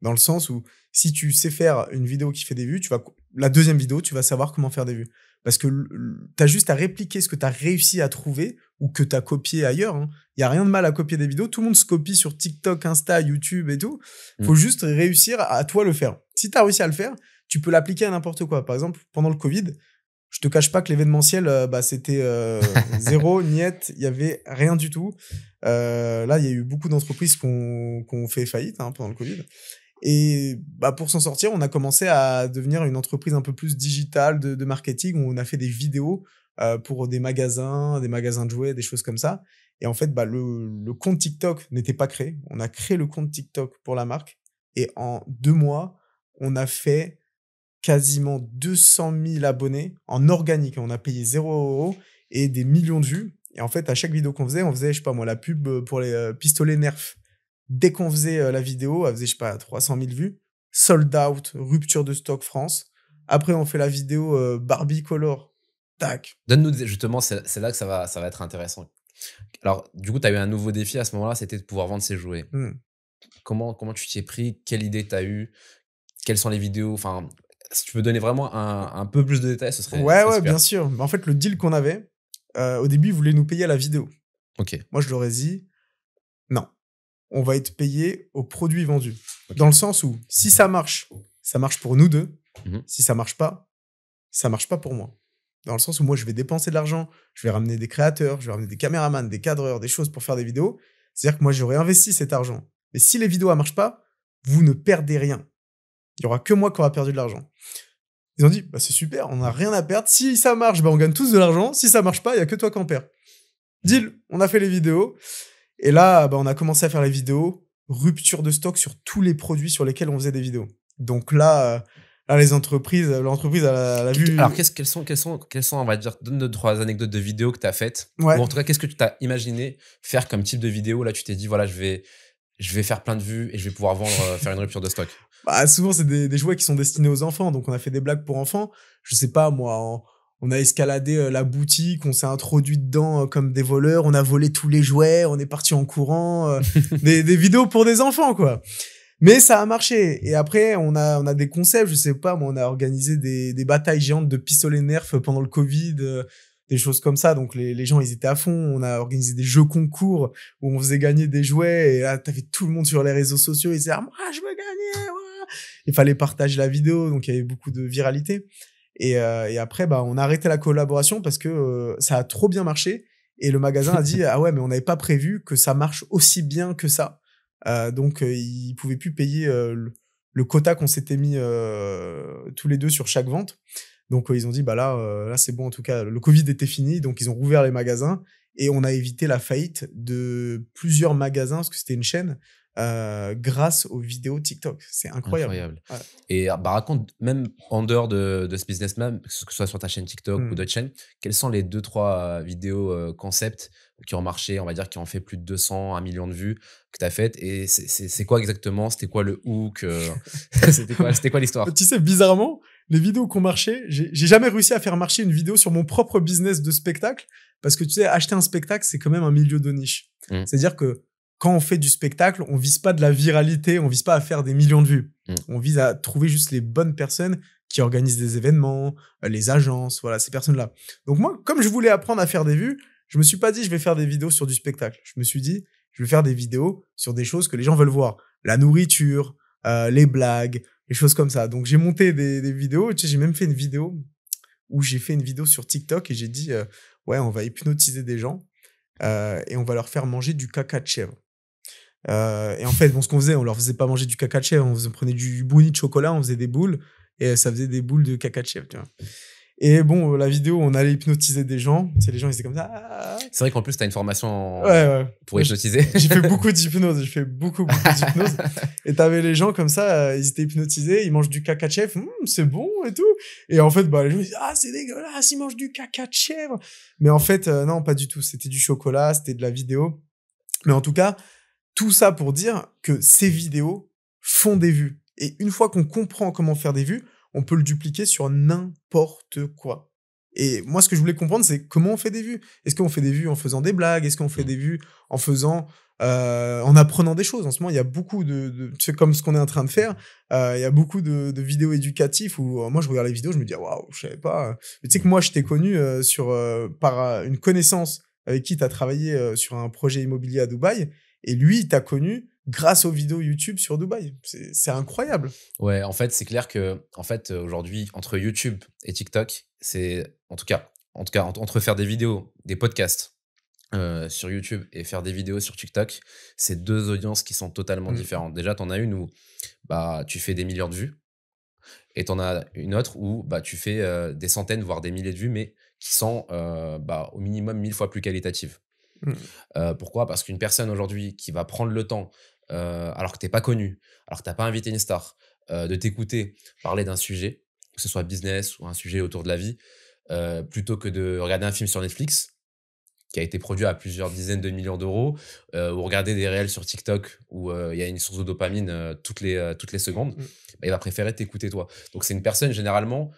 Dans le sens où si tu sais faire une vidéo qui fait des vues, tu vas la deuxième vidéo, tu vas savoir comment faire des vues. Parce que tu as juste à répliquer ce que tu as réussi à trouver ou que tu as copié ailleurs, hein. Il y a rien de mal à copier des vidéos, tout le monde se copie sur TikTok, Insta, YouTube et tout.
Mmh.
Faut juste réussir à toi le faire. Si tu as réussi à le faire, tu peux l'appliquer à n'importe quoi. Par exemple, pendant le Covid, je te cache pas que l'événementiel, bah, c'était, 0, niet, il y avait rien du tout. Là, il y a eu beaucoup d'entreprises qui ont fait faillite, hein, pendant le Covid et bah, pour s'en sortir, on a commencé à devenir une entreprise un peu plus digitale de marketing où on a fait des vidéos, pour des magasins de jouets, des choses comme ça et en fait, bah, le compte TikTok n'était pas créé. On a créé le compte TikTok pour la marque et en 2 mois, on a fait quasiment 200 000 abonnés en organique. On a payé 0 € et des millions de vues. Et en fait, à chaque vidéo qu'on faisait, on faisait, je sais pas moi, la pub pour les pistolets Nerf. Dès qu'on faisait la vidéo, elle faisait, je sais pas, 300 000 vues. Sold out, rupture de stock France. Après, on fait la vidéo Barbie Color. Tac.
Donne-nous justement, c'est là que ça va être intéressant. Alors, du coup, tu as eu un nouveau défi à ce moment-là, c'était de pouvoir vendre ces jouets.
Hmm.
Comment tu t'y es pris? Quelle idée tu as eue? Quelles sont les vidéos? Enfin, si tu peux donner vraiment un peu plus de détails, ce
Ouais,
serait
ouais, bien
super.
sûr. Mais en fait, le deal qu'on avait, au début, ils voulaient nous payer à la vidéo.
OK,
Moi, je leur ai dit, non, on va être payé au produit vendu. Dans
OK.
le sens où, si ça marche pour nous deux.
Mmh.
Si ça marche pas pour moi. Dans le sens où moi, je vais dépenser de l'argent, je vais ramener des créateurs, je vais ramener des caméramans, des cadreurs, des choses pour faire des vidéos. C'est-à-dire que moi, j'aurais investi cet argent. Mais si les vidéos ne marchent pas, vous ne perdez rien. Il y aura que moi qui aura perdu de l'argent. Ils ont dit, bah, c'est super, on n'a rien à perdre. Si ça marche, bah, on gagne tous de l'argent. Si ça marche pas, il y a que toi qui en perds. Deal, on a fait les vidéos. Et là, bah, on a commencé à faire les vidéos. Rupture de stock sur tous les produits sur lesquels on faisait des vidéos. Donc là, l'entreprise, elle a vu.
Alors, quelles sont, on va dire, donne 2-3 anecdotes de vidéos que tu as faites.
Ouais.
Ou en tout cas, qu'est-ce que tu t'as imaginé faire comme type de vidéo? Là, tu t'es dit, voilà, je vais faire plein de vues et je vais pouvoir vendre, faire une rupture de stock.
Bah, souvent, c'est des jouets qui sont destinés aux enfants. Donc, on a fait des blagues pour enfants. Je sais pas, moi, on a escaladé la boutique, on s'est introduit dedans comme des voleurs, on a volé tous les jouets, on est parti en courant. Des vidéos pour des enfants, quoi. Mais ça a marché. Et après, on a des concepts, je sais pas, moi, on a organisé des batailles géantes de pistolets Nerf pendant le Covid, des choses comme ça. Donc, les gens, ils étaient à fond. On a organisé des jeux concours où on faisait gagner des jouets. Et là, t'avais tout le monde sur les réseaux sociaux. Ils disaient, ah, moi, je veux gagner, ouais. Il fallait partager la vidéo. Donc, il y avait beaucoup de viralité. Et après, bah, on a arrêté la collaboration parce que ça a trop bien marché. Et le magasin a dit, ah ouais, mais on n'avait pas prévu que ça marche aussi bien que ça. Donc, ils pouvaient plus payer le quota qu'on s'était mis tous les deux sur chaque vente. Donc, ils ont dit, bah là, c'est bon. En tout cas, le Covid était fini. Donc, ils ont rouvert les magasins et on a évité la faillite de plusieurs magasins parce que c'était une chaîne grâce aux vidéos TikTok. C'est incroyable. Ouais.
Et bah, raconte, même en dehors de ce business même, que ce soit sur ta chaîne TikTok ou d'autres chaînes, quelles sont les 2-3 vidéos concept qui ont marché, on va dire, qui ont fait plus de 200, 1 million de vues que tu as faites? Et c'est quoi exactement? C'était quoi le hook? C'était quoi l'histoire?
Tu sais, bizarrement, les vidéos qui ont marché, j'ai jamais réussi à faire marcher une vidéo sur mon propre business de spectacle parce que tu sais, acheter un spectacle, c'est quand même un milieu de niche. C'est-à-dire que quand on fait du spectacle, on vise pas de la viralité, on vise pas à faire des millions de vues. On vise à trouver juste les bonnes personnes qui organisent des événements, les agences, voilà, ces personnes-là. Donc moi, comme je voulais apprendre à faire des vues, je me suis pas dit je vais faire des vidéos sur du spectacle. Je me suis dit je vais faire des vidéos sur des choses que les gens veulent voir, la nourriture, les blagues, les choses comme ça. Donc j'ai monté des vidéos, tu sais, j'ai même fait une vidéo où j'ai fait une vidéo sur TikTok et j'ai dit ouais, on va hypnotiser des gens et on va leur faire manger du caca de chèvre. Et en fait, bon, ce qu'on faisait, on leur faisait pas manger du caca de chèvre, on prenait du brownie de chocolat, on faisait des boules et ça faisait des boules de caca de chèvre, tu vois. Et bon, la vidéo, on allait hypnotiser des gens. Tu sais, les gens, ils étaient comme ça. Ah.
C'est vrai qu'en plus, tu as une formation pour
ouais,
hypnotiser.
J'ai fait beaucoup d'hypnose. J'ai fait beaucoup d'hypnose. Et t'avais les gens comme ça, ils étaient hypnotisés, ils mangent du caca de chèvre, c'est bon et tout. Et en fait, bah, les gens, ils disent, ah, c'est dégueulasse, ils mangent du caca de chèvre. Mais en fait, non, pas du tout. C'était du chocolat, c'était de la vidéo. Mais en tout cas, tout ça pour dire que ces vidéos font des vues. Et une fois qu'on comprend comment faire des vues, on peut le dupliquer sur n'importe quoi. Et moi, ce que je voulais comprendre, c'est comment on fait des vues. Est-ce qu'on fait des vues en faisant des blagues? Est-ce qu'on fait des vues en faisant, en apprenant des choses? En ce moment, il y a beaucoup tu sais, comme ce qu'on est en train de faire, il y a beaucoup de vidéos éducatives où moi, je regarde les vidéos, je me dis, waouh, je savais pas. Mais tu sais que moi, je t'ai connu par une connaissance avec qui tu as travaillé sur un projet immobilier à Dubaï. Et lui, il t'a connu grâce aux vidéos YouTube sur Dubaï. C'est incroyable.
Ouais, en fait, c'est clair que aujourd'hui, entre YouTube et TikTok, c'est en tout cas entre faire des vidéos, des podcasts sur YouTube et faire des vidéos sur TikTok, c'est 2 audiences qui sont totalement différentes. Déjà, tu en as une où bah, tu fais des millions de vues et tu en as une autre où bah, tu fais des centaines, voire des milliers de vues, mais qui sont bah, au minimum 1000 fois plus qualitatives. Pourquoi? Parce qu'une personne aujourd'hui qui va prendre le temps, alors que t'es pas connu, alors que t'as pas invité une star, de t'écouter parler d'un sujet, que ce soit business ou un sujet autour de la vie, plutôt que de regarder un film sur Netflix qui a été produit à plusieurs dizaines de millions d'euros, ou regarder des réels sur TikTok où il y a une source de dopamine toutes les secondes, bah, il va préférer t'écouter toi. Donc c'est une personne généralement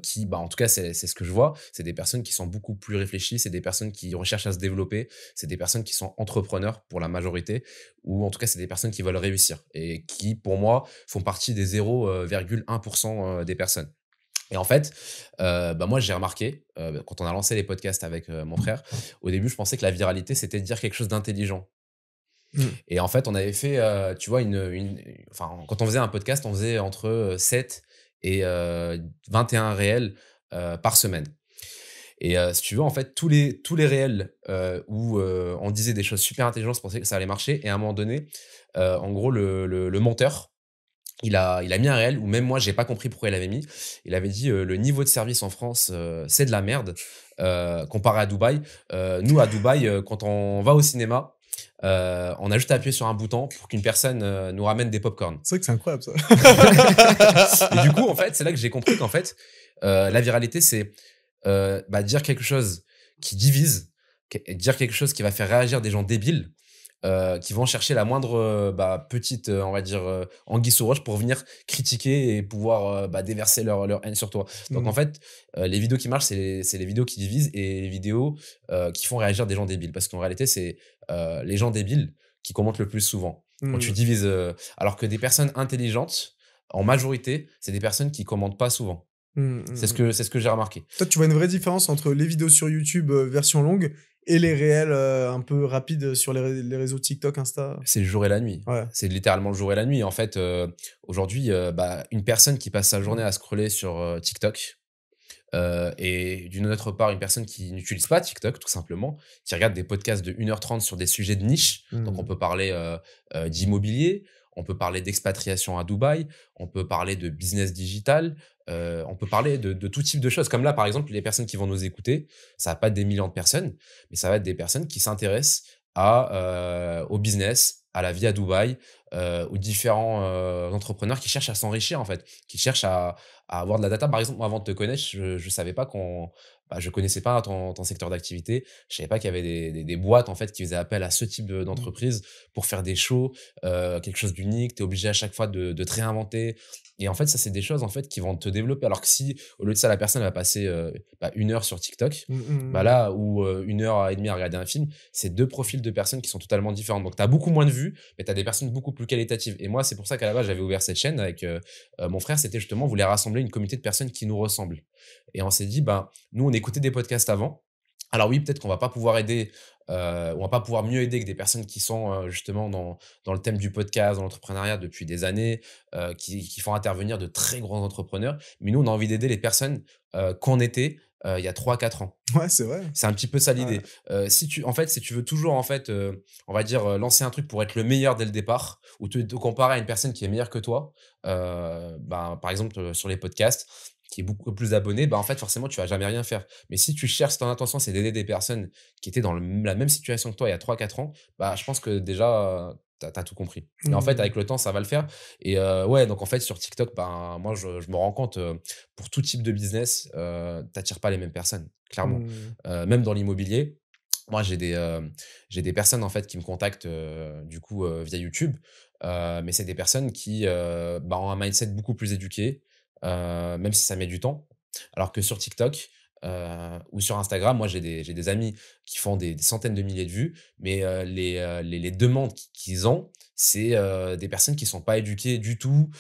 qui, bah, en tout cas c'est ce que je vois, c'est des personnes qui sont beaucoup plus réfléchies, c'est des personnes qui recherchent à se développer, c'est des personnes qui sont entrepreneurs pour la majorité, ou en tout cas c'est des personnes qui veulent réussir et qui pour moi font partie des 0,1% des personnes. Et en fait, bah moi, j'ai remarqué, quand on a lancé les podcasts avec mon frère, au début, je pensais que la viralité, c'était de dire quelque chose d'intelligent. Et en fait, on avait fait, tu vois, enfin, quand on faisait un podcast, on faisait entre 7 et 21 réels par semaine. Et si tu veux, en fait, tous les réels où on disait des choses super intelligentes, je pensais que ça allait marcher. Et à un moment donné, en gros, le monteur, il a mis un réel où même moi, j'ai pas compris pourquoi il avait mis. Il avait dit le niveau de service en France, c'est de la merde comparé à Dubaï. Nous, à Dubaï, quand on va au cinéma, on a juste à appuyer sur un bouton pour qu'une personne nous ramène des pop-corn.
C'est vrai que c'est incroyable ça.
Et du coup, en fait, c'est là que j'ai compris qu'en fait, la viralité, c'est dire quelque chose qui divise, dire quelque chose qui va faire réagir des gens débiles, qui vont chercher la moindre petite, on va dire, anguille sous roche pour venir critiquer et pouvoir déverser leur haine sur toi. Donc en
Mmh.
fait, les vidéos qui marchent, c'est les vidéos qui divisent et les vidéos qui font réagir des gens débiles. Parce qu'en réalité, c'est les gens débiles qui commentent le plus souvent. Quand tu
Mmh.
divises, alors que des personnes intelligentes, en majorité, c'est des personnes qui commentent pas souvent.
Mmh,
C'est
mmh
ce
mh.
que c'est ce que j'ai remarqué.
Toi, tu vois une vraie différence entre les vidéos sur YouTube, version longue et les réels, un peu rapides sur les réseaux TikTok, Insta?
C'est le jour et la nuit.
Ouais.
C'est littéralement le jour et la nuit. En fait, aujourd'hui, une personne qui passe sa journée à scroller sur, TikTok, et d'une autre part, une personne qui n'utilise pas TikTok, tout simplement, qui regarde des podcasts de 1h30 sur des sujets de niche. Donc on
Mmh.
peut parler, d'immobilier, on peut parler d'expatriation à Dubaï, on peut parler de business digital, on peut parler de tout type de choses. Comme là, par exemple, les personnes qui vont nous écouter, ça va pas être des millions de personnes, mais ça va être des personnes qui s'intéressent au business, à la vie à Dubaï, aux différents, entrepreneurs qui cherchent à s'enrichir, en fait, qui cherchent à avoir de la data. Par exemple, moi, avant de te connaître, je savais pas je connaissais pas ton secteur d'activité. Je savais pas qu'il y avait des boîtes, en fait, qui faisaient appel à ce type
Mmh.
d'entreprise pour faire des shows, quelque chose d'unique. Tu es obligé à chaque fois de te réinventer et en fait, ça, c'est des choses, en fait, qui vont te développer. Alors que si, au lieu de ça, la personne va passer, 1 heure sur TikTok,
Mmh, mmh mh.
là, ou 1 heure et demie à regarder un film, c'est 2 profils de personnes qui sont totalement différentes. Donc tu as beaucoup moins de vues, mais tu as des personnes beaucoup plus qualitatives et moi, c'est pour ça qu'à la base, j'avais ouvert cette chaîne avec, mon frère. C'était justement, on voulait rassembler une communauté de personnes qui nous ressemblent et on s'est dit: «Ben, nous, on écoutait des podcasts avant. Alors oui, peut-être qu'on va pas pouvoir aider, on va pas pouvoir mieux aider que des personnes qui sont, justement dans le thème du podcast, dans l'entrepreneuriat depuis des années, qui font intervenir de très grands entrepreneurs. Mais nous, on a envie d'aider les personnes, qu'on était, il y a 3 4 ans.
Ouais, c'est vrai.
C'est un petit peu ça
Ouais.
l'idée. Si tu veux toujours en fait, on va dire, lancer un truc pour être le meilleur dès le départ ou te comparer à une personne qui est meilleure que toi, par exemple, sur les podcasts, qui est beaucoup plus d'abonnés, en fait, forcément, tu vas jamais rien faire. Mais si tu cherches, si ton intention, c'est d'aider des personnes qui étaient dans la même situation que toi il y a 3 4 ans, je pense que déjà, tu as tout compris. Et en fait,
Mmh.
avec le temps, ça va le faire. Et ouais, donc en fait, sur TikTok, moi, je me rends compte, pour tout type de business, tu pas les mêmes personnes, clairement.
Mmh.
Même dans l'immobilier, moi, j'ai des personnes, en fait, qui me contactent, du coup, via YouTube, mais c'est des personnes qui, ont un mindset beaucoup plus éduqué, même si ça met du temps. Alors que sur TikTok, ou sur Instagram, moi, j'ai des amis qui font des centaines de milliers de vues, mais les demandes qu'ils ont, c'est, des personnes qui sont pas éduquées du tout,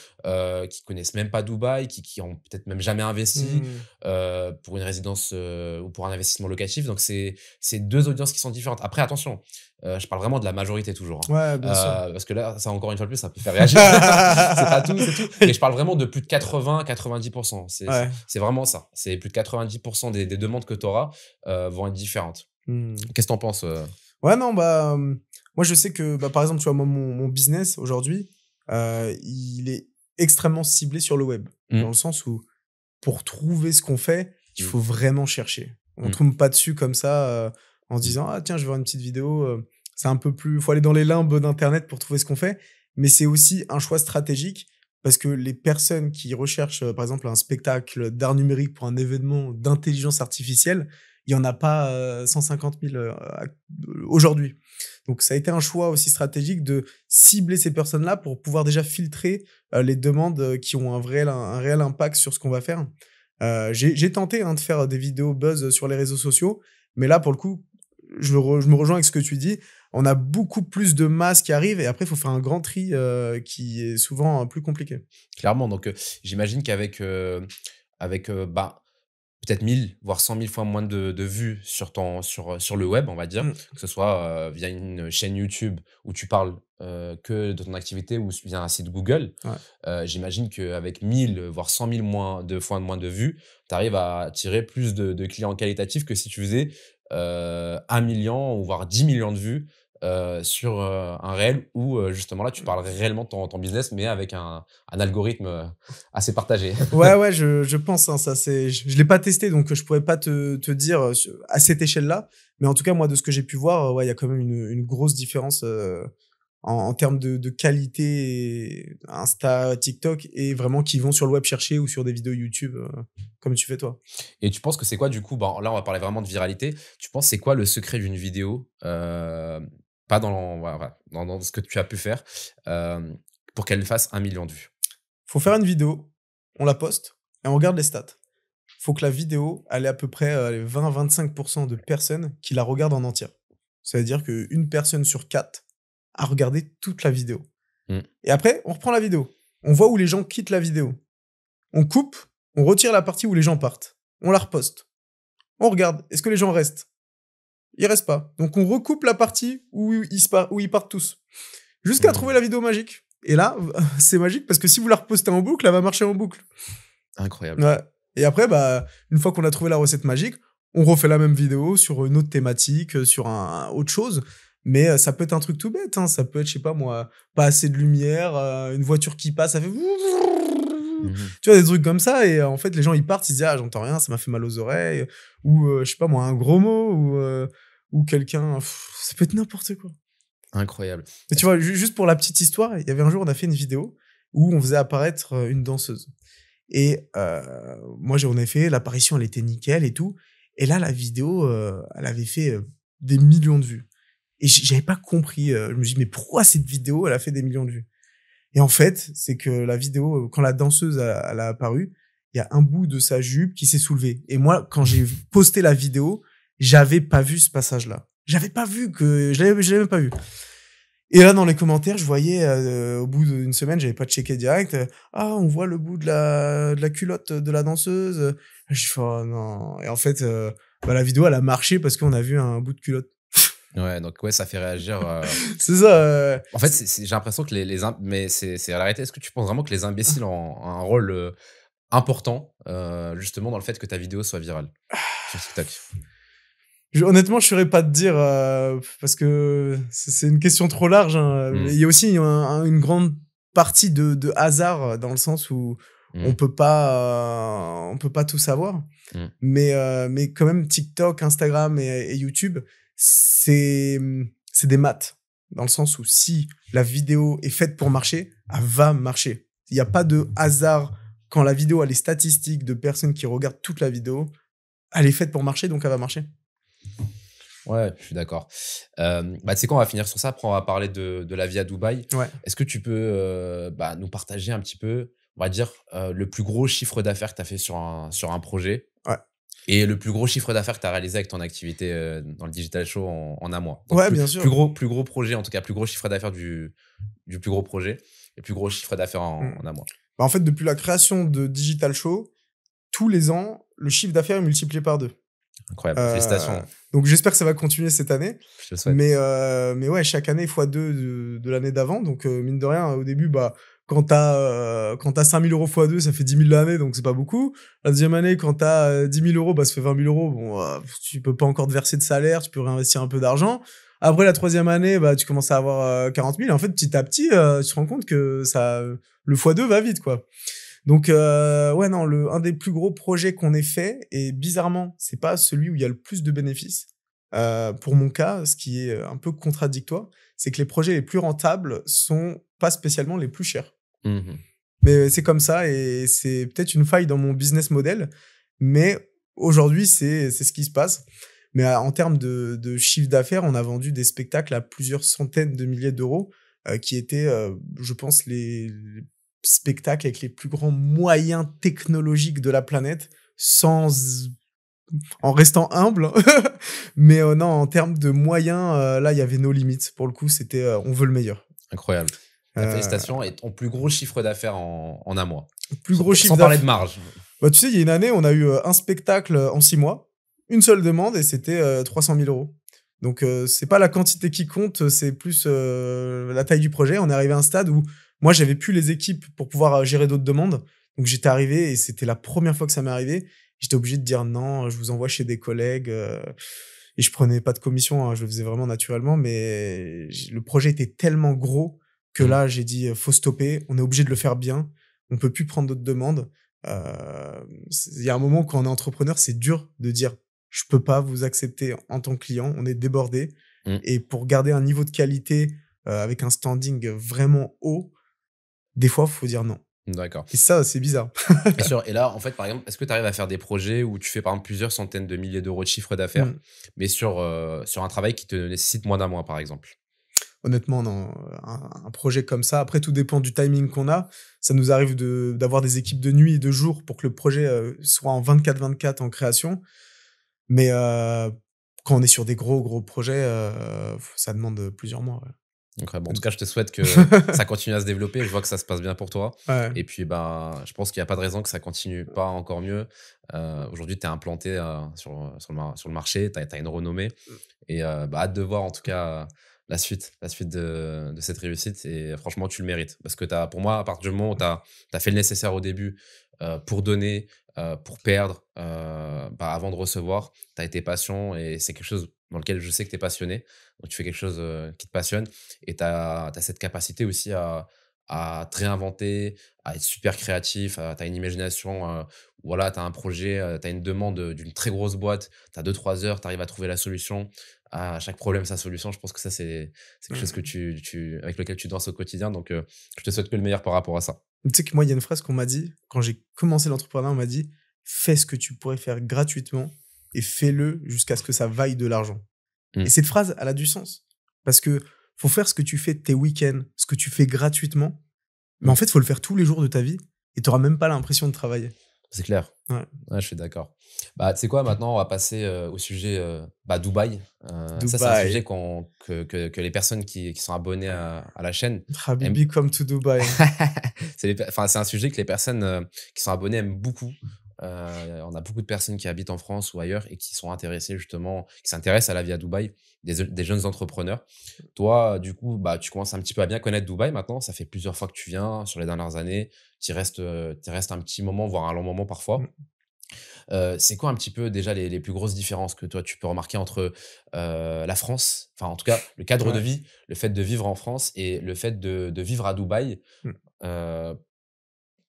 qui connaissent même pas Dubaï, qui ont peut-être même jamais investi,
Mmh.
pour une résidence, ou pour un investissement locatif. Donc c'est 2 audiences qui sont différentes. Après attention, je parle vraiment de la majorité toujours, hein,
Ouais, bien sûr.
parce que là, ça encore une fois de plus, ça peut faire réagir. C'est pas tout, c'est tout, mais je parle vraiment de plus de 80-90. C'est
Ouais.
c'est vraiment ça. C'est plus de 90 des demandes que tu auras, vont être différentes.
Mmh.
Qu'est-ce que tu en penses,
Ouais, non, moi, je sais que, par exemple, tu vois, moi, mon business aujourd'hui, il est extrêmement ciblé sur le web. Dans
Mmh,
le sens où, pour trouver ce qu'on fait, il
mmh,
faut vraiment chercher. On
mmh,
tombe pas dessus comme ça, en se
mmh,
disant: «Ah tiens, je vais voir une petite vidéo», c'est un peu plus faut aller dans les limbes d'internet pour trouver ce qu'on fait. Mais c'est aussi un choix stratégique parce que les personnes qui recherchent, par exemple, un spectacle d'art numérique pour un événement d'intelligence artificielle, il y en a pas, 150 000, aujourd'hui. Donc ça a été un choix aussi stratégique de cibler ces personnes-là pour pouvoir déjà filtrer, les demandes, qui ont un réel impact sur ce qu'on va faire. J'ai tenté, hein, de faire des vidéos buzz sur les réseaux sociaux, mais là, pour le coup, je me rejoins avec ce que tu dis. On a beaucoup plus de masse qui arrive et après, il faut faire un grand tri, qui est souvent, plus compliqué.
clairement. Donc j'imagine qu'avec, avec, peut-être 1000 voire 100 000 fois moins de vues sur le web, on va dire,
Mmh.
que ce soit, via une chaîne YouTube où tu parles, que de ton activité ou via un site Google.
Ouais.
J'imagine qu'avec 1000 voire 100 000 moins de vues, tu arrives à attirer plus de clients qualitatifs que si tu faisais, 1 000 000 ou voire 10 millions de vues, sur, un réel où, justement là, tu parles réellement de ton business, mais avec un algorithme, assez partagé.
Ouais, ouais, je pense, hein, ça c'est je l'ai pas testé donc je pourrais pas te dire, à cette échelle-là. Mais en tout cas, moi, de ce que j'ai pu voir, ouais, il y a quand même une grosse différence, en termes de qualité Insta, TikTok et vraiment qui vont sur le web chercher ou sur des vidéos YouTube, comme tu fais toi.
Et tu penses que c'est quoi du coup, là, on va parler vraiment de viralité. Tu penses c'est quoi le secret d'une vidéo, pas dans voilà, dans ce que tu as pu faire, pour qu'elle fasse 1 million de vues?
Faut faire une vidéo, on la poste et on regarde les stats. Faut que la vidéo, elle ait à peu près, 20-25 de personnes qui la regardent en entière. Ça veut dire qu'une personne sur 4 a regardé toute la vidéo.
Mmh.
Et après, on reprend la vidéo. On voit où les gens quittent la vidéo. On coupe, on retire la partie où les gens partent. On la reposte. On regarde, est-ce que les gens restent? Ils restent pas. Donc on recoupe la partie où ils partent tous. Jusqu'à trouver
Mmh.
la vidéo magique. Et là, c'est magique parce que si vous la repostez en boucle, elle va marcher en boucle.
Incroyable.
Ouais. Et après, bah, une fois qu'on a trouvé la recette magique, on refait la même vidéo sur une autre thématique, sur autre chose. Mais ça peut être un truc tout bête, hein. Ça peut être, je sais pas moi, pas assez de lumière, une voiture qui passe, ça fait
Mmh.
tu vois, des trucs comme ça. Et en fait, les gens, ils partent, ils se disent, ah, j'entends rien, ça m'a fait mal aux oreilles. Ou, je sais pas moi, un gros mot, ou quelqu'un, ça peut être n'importe quoi.
Incroyable.
Mais tu
Est-ce
vois, juste pour la petite histoire, il y avait un jour, on a fait une vidéo où on faisait apparaître une danseuse. Et moi, on avait fait l'apparition, elle était nickel et tout. Et là, la vidéo, elle avait fait des millions de vues. Et j'avais pas compris. Je me dis, mais pourquoi cette vidéo, elle a fait des millions de vues? Et en fait, c'est que la vidéo, quand la danseuse elle a apparu, il y a un bout de sa jupe qui s'est soulevé. Et moi, quand j'ai posté la vidéo, j'avais pas vu ce passage-là. J'avais pas vu que je l'avais même pas vu. Et là, dans les commentaires, je voyais, au bout d'une semaine, j'avais pas checké direct, «Ah, on voit le bout de la culotte de la danseuse», je fais: «Oh non» et en fait, bah, la vidéo, elle a marché parce qu'on a vu un bout de culotte.
Ouais, donc ouais, ça fait réagir,
C'est ça,
en fait, j'ai l'impression que les im mais c'est la réalité. Est-ce que tu penses vraiment que les imbéciles ont un rôle, important, justement dans le fait que ta vidéo soit virale sur TikTok?
honnêtement, je saurais pas te dire, parce que c'est une question trop large, hein,
Mmh.
il y a aussi une grande partie de hasard, dans le sens où
Mmh.
on peut pas tout savoir.
Mmh.
Mais quand même TikTok, Instagram et YouTube, c'est des maths. Dans le sens où si la vidéo est faite pour marcher, elle va marcher. Il y a pas de hasard quand la vidéo a les statistiques de personnes qui regardent toute la vidéo, elle est faite pour marcher, donc elle va marcher.
Ouais, je suis d'accord. Tu sais quoi? On va finir sur ça, après on va parler de la vie à Dubaï.
Ouais.
Est-ce que tu peux, nous partager un petit peu, on va dire, le plus gros chiffre d'affaires que tu as fait sur un projet
Ouais.
et le plus gros chiffre d'affaires que tu as réalisé avec ton activité, dans le digital show en un mois? Donc
Ouais, bien sûr.
plus gros projet, en tout cas, plus gros chiffre d'affaires du plus gros projet et plus gros chiffre d'affaires
Mmh.
en un mois.
Bah, en fait, depuis la création de Digital Show, tous les ans, le chiffre d'affaires est multiplié par 2.
Incroyable,
Heu,
félicitations,
donc j'espère que ça va continuer cette année.
je te le souhaite.
Mais ouais, chaque année fois 2 de l'année d'avant. Donc mine de rien, au début, bah, quand tu as 5 000 € fois 2, ça fait 10 000 l'année, donc c'est pas beaucoup. La deuxième année, quand tu as 10 000 €, bah, ça fait 20 000 €. Bon, tu peux pas encore te verser de salaire, tu peux réinvestir un peu d'argent. Après la troisième année, bah, tu commences à avoir 40 000. Et en fait, petit à petit, tu te rends compte que le fois 2 va vite, quoi. Donc ouais, non, un des plus gros projets qu'on ait fait, et bizarrement, c'est pas celui où il y a le plus de bénéfices. Pour mon cas, ce qui est un peu contradictoire, c'est que les projets les plus rentables sont pas spécialement les plus chers.
Mmh.
Mais c'est comme ça et c'est peut-être une faille dans mon business model, mais aujourd'hui, c'est ce qui se passe. Mais en termes de chiffre d'affaires, on a vendu des spectacles à plusieurs centaines de milliers d'euros, qui étaient, je pense, les spectacles avec les plus grands moyens technologiques de la planète, sans en restant humble. Mais non, en termes de moyens, là, il y avait nos limites. Pour le coup, c'était, on veut le meilleur.
Incroyable.
Heu,
Félicitations et ton plus gros chiffre d'affaires en un mois?
plus gros chiffre
Sans parler de
d'affaires.
marge.
Bah, tu sais, il y a une année, on a eu un spectacle en 6 mois, une seule demande et c'était 300 000 euros. Donc, c'est pas la quantité qui compte, c'est plus la taille du projet. On est arrivé à un stade où moi, j'avais plus les équipes pour pouvoir gérer d'autres demandes. Donc, j'étais arrivé et c'était la première fois que ça m'est arrivé. J'étais obligé de dire non, je vous envoie chez des collègues. Et je prenais pas de commission, hein, je le faisais vraiment naturellement. Mais le projet était tellement gros que
Mmh.
là, j'ai dit faut stopper. On est obligé de le faire bien. On peut plus prendre d'autres demandes. Il y a un moment quand on est entrepreneur, c'est dur de dire je peux pas vous accepter en tant que client, on est débordé.
Mmh.
Et pour garder un niveau de qualité avec un standing vraiment haut, des fois, faut dire non.
D'accord.
Et ça, c'est bizarre.
Bien sûr. Et là, en fait, par exemple, est-ce que tu arrives à faire des projets où tu fais, par exemple, plusieurs centaines de milliers d'euros de chiffre d'affaires,
Mm.
mais sur un travail qui te nécessite moins d'un mois, par exemple?
Honnêtement, non. Un projet comme ça, après, tout dépend du timing qu'on a. Ça nous arrive d'avoir des équipes de nuit et de jour pour que le projet soit en 24/24 en création. Mais quand on est sur des gros, gros projets, ça demande plusieurs mois.
Donc, ouais, bon, en tout
Ouais.
cas, je te souhaite que ça continue à se développer. Je vois que ça se passe bien pour toi.
Ouais.
Et puis, ben, je pense qu'il n'y a pas de raison que ça continue pas encore mieux. Aujourd'hui, tu es implanté sur le marché, tu as une renommée. Et bah, hâte de voir en tout cas la suite de cette réussite. Et franchement, tu le mérites. Parce que pour moi, à partir du moment où tu as fait le nécessaire au début pour donner, pour perdre, bah, avant de recevoir, tu as été patient et c'est quelque chose dans lequel je sais que tu es passionné. Donc, tu fais quelque chose qui te passionne et tu as cette capacité aussi à te réinventer, à être super créatif, tu as une imagination, voilà, tu as un projet, tu as une demande d'une très grosse boîte, tu as 2-3 heures, tu arrives à trouver la solution. À chaque problème, sa solution. Je pense que ça, c'est quelque chose que
Ouais.
avec lequel tu danses au quotidien. Donc, je te souhaite que le meilleur par rapport à ça.
Tu sais que moi, il y a une phrase qu'on m'a dit quand j'ai commencé l'entrepreneuriat, on m'a dit: «Fais ce que tu pourrais faire gratuitement et fais-le jusqu'à ce que ça vaille de l'argent». Et
Mmh.
cette phrase, elle a du sens parce que faut faire ce que tu fais de tes week-ends, ce que tu fais gratuitement, mais en
Mmh.
fait, faut le faire tous les jours de ta vie et tu auras même pas l'impression de travailler.
C'est clair.
Ouais,
Ouais, je suis d'accord. Bah, tu sais quoi? Maintenant, on va passer, au sujet, bah, Dubaï. Ça, c'est un sujet
Dubaï.
que les personnes qui sont abonnées à la chaîne aiment.
Habibi come to Dubai.
C'est un sujet que les personnes, qui sont abonnées aiment beaucoup. On a beaucoup de personnes qui habitent en France ou ailleurs et qui sont intéressées justement qui s'intéressent à la vie à Dubaï, des jeunes entrepreneurs. Toi, du coup, bah, tu commences un petit peu à bien connaître Dubaï maintenant. Ça fait plusieurs fois que tu viens sur les dernières années. Tu restes un petit moment, voire un long moment parfois.
Mmh.
C'est quoi un petit peu déjà les plus grosses différences que toi tu peux remarquer entre, la France, enfin en tout cas le cadre de
Ouais.
vie, le fait de vivre en France et le fait de vivre à Dubaï?
Mmh.
Heu,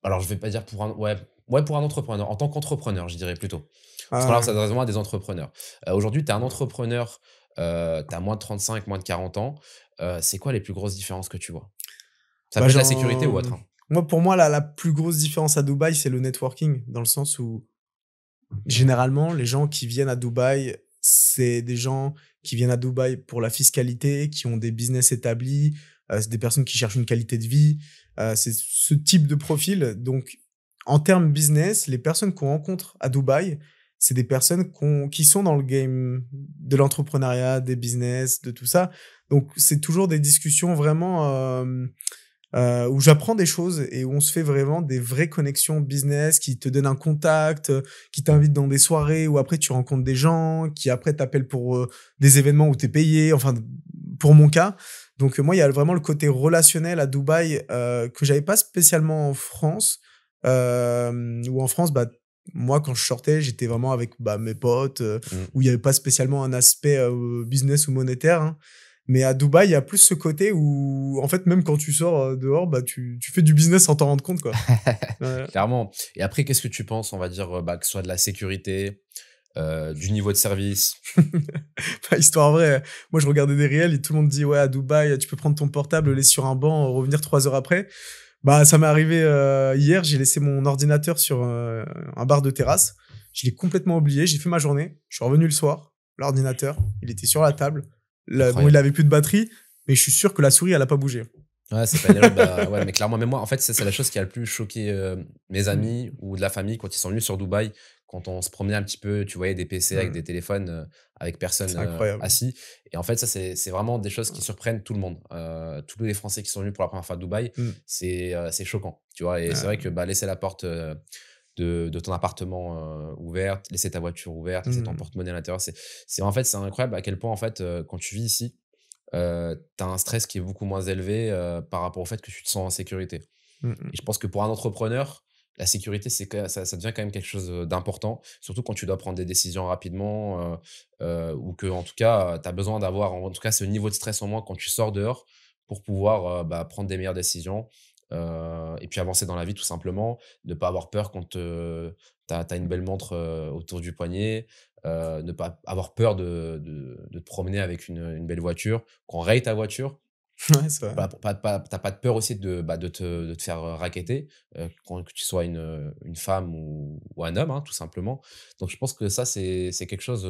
alors je vais pas dire pour un ouais pour un entrepreneur, en tant qu'entrepreneur je dirais plutôt. Parce que là, ça
Ah,
s'adresse vraiment à des entrepreneurs. Aujourd'hui tu es un entrepreneur, tu as moins de 35, moins de 40 ans, c'est quoi les plus grosses différences que tu vois? Ça
bah,
peut être la sécurité ou autre, hein.
moi, pour moi, la plus grosse différence à Dubaï, c'est le networking, dans le sens où généralement, les gens qui viennent à Dubaï, c'est des gens qui viennent à Dubaï pour la fiscalité, qui ont des business établis, c'est des personnes qui cherchent une qualité de vie, c'est ce type de profil. Donc, en termes business, les personnes qu'on rencontre à Dubaï, c'est des personnes qui sont dans le game de l'entrepreneuriat, des business, de tout ça. Donc, c'est toujours des discussions vraiment où j'apprends des choses et où on se fait vraiment des vraies connexions business, qui te donnent un contact, qui t'invitent dans des soirées où après tu rencontres des gens, qui après t'appellent pour des événements où tu es payé, enfin pour mon cas. Donc moi, il y a vraiment le côté relationnel à Dubaï que j'avais pas spécialement en France. Où en France, bah, moi, quand je sortais, j'étais vraiment avec bah, mes potes,
Mmh.
où il y avait pas spécialement un aspect business ou monétaire, hein. Mais à Dubaï, il y a plus ce côté où, en fait, même quand tu sors dehors, bah, tu fais du business sans t'en rendre compte, quoi. Ouais.
Clairement. Et après, qu'est-ce que tu penses, on va dire, bah, que ce soit de la sécurité, du niveau de service?
Enfin, histoire vraie, moi, je regardais des réels et tout le monde dit: «Ouais, à Dubaï, tu peux prendre ton portable, le laisser sur un banc, revenir 3 heures après». Bah, ça m'est arrivé hier, j'ai laissé mon ordinateur sur un bar de terrasse. Je l'ai complètement oublié, j'ai fait ma journée. Je suis revenu le soir, l'ordinateur, il était sur la table. Bon, il
Incroyable.
avait plus de batterie, mais je suis sûr que la souris, elle a pas bougé.
Ouais, c'est pas une erreur, bah, ouais, mais clairement, même moi, en fait, c'est la chose qui a le plus choqué, mes
Mmh.
amis ou de la famille quand ils sont venus sur Dubaï. Quand on se promenait un petit peu, tu voyais des PC avec
Mmh.
des téléphones, avec personne,
C'est incroyable.
assis. Et en fait, ça, c'est vraiment des choses qui surprennent tout le monde. Tous les Français qui sont venus pour la première fois à Dubaï,
Mmh.
c'est choquant, tu vois? Et c'est vrai que, bah, laisser la porte, de ton appartement, ouverte, laisser ta voiture ouverte, laisser ton
Mmh.
porte-monnaie à l'intérieur. C'est en fait, c'est incroyable à quel point, en fait, quand tu vis ici, tu as un stress qui est beaucoup moins élevé, par rapport au fait que tu te sens en sécurité.
Mmh
Et je
mh.
pense que pour un entrepreneur, la sécurité, c'est que ça devient quand même quelque chose, d'important, surtout quand tu dois prendre des décisions rapidement, ou que en tout cas, tu as besoin d'avoir en tout cas ce niveau de stress en moins quand tu sors dehors pour pouvoir, bah, prendre des meilleures décisions, et puis avancer dans la vie tout simplement. Ne pas avoir peur quand, tu as une belle montre, autour du poignet, ne pas avoir peur de te promener avec une belle voiture, qu'on raye ta voiture.
Ouais, c'est vrai.
Tu pas de peur aussi de te faire, racketter, quand que tu sois une femme ou un homme, hein, tout simplement. Donc je pense que ça, c'est quelque chose,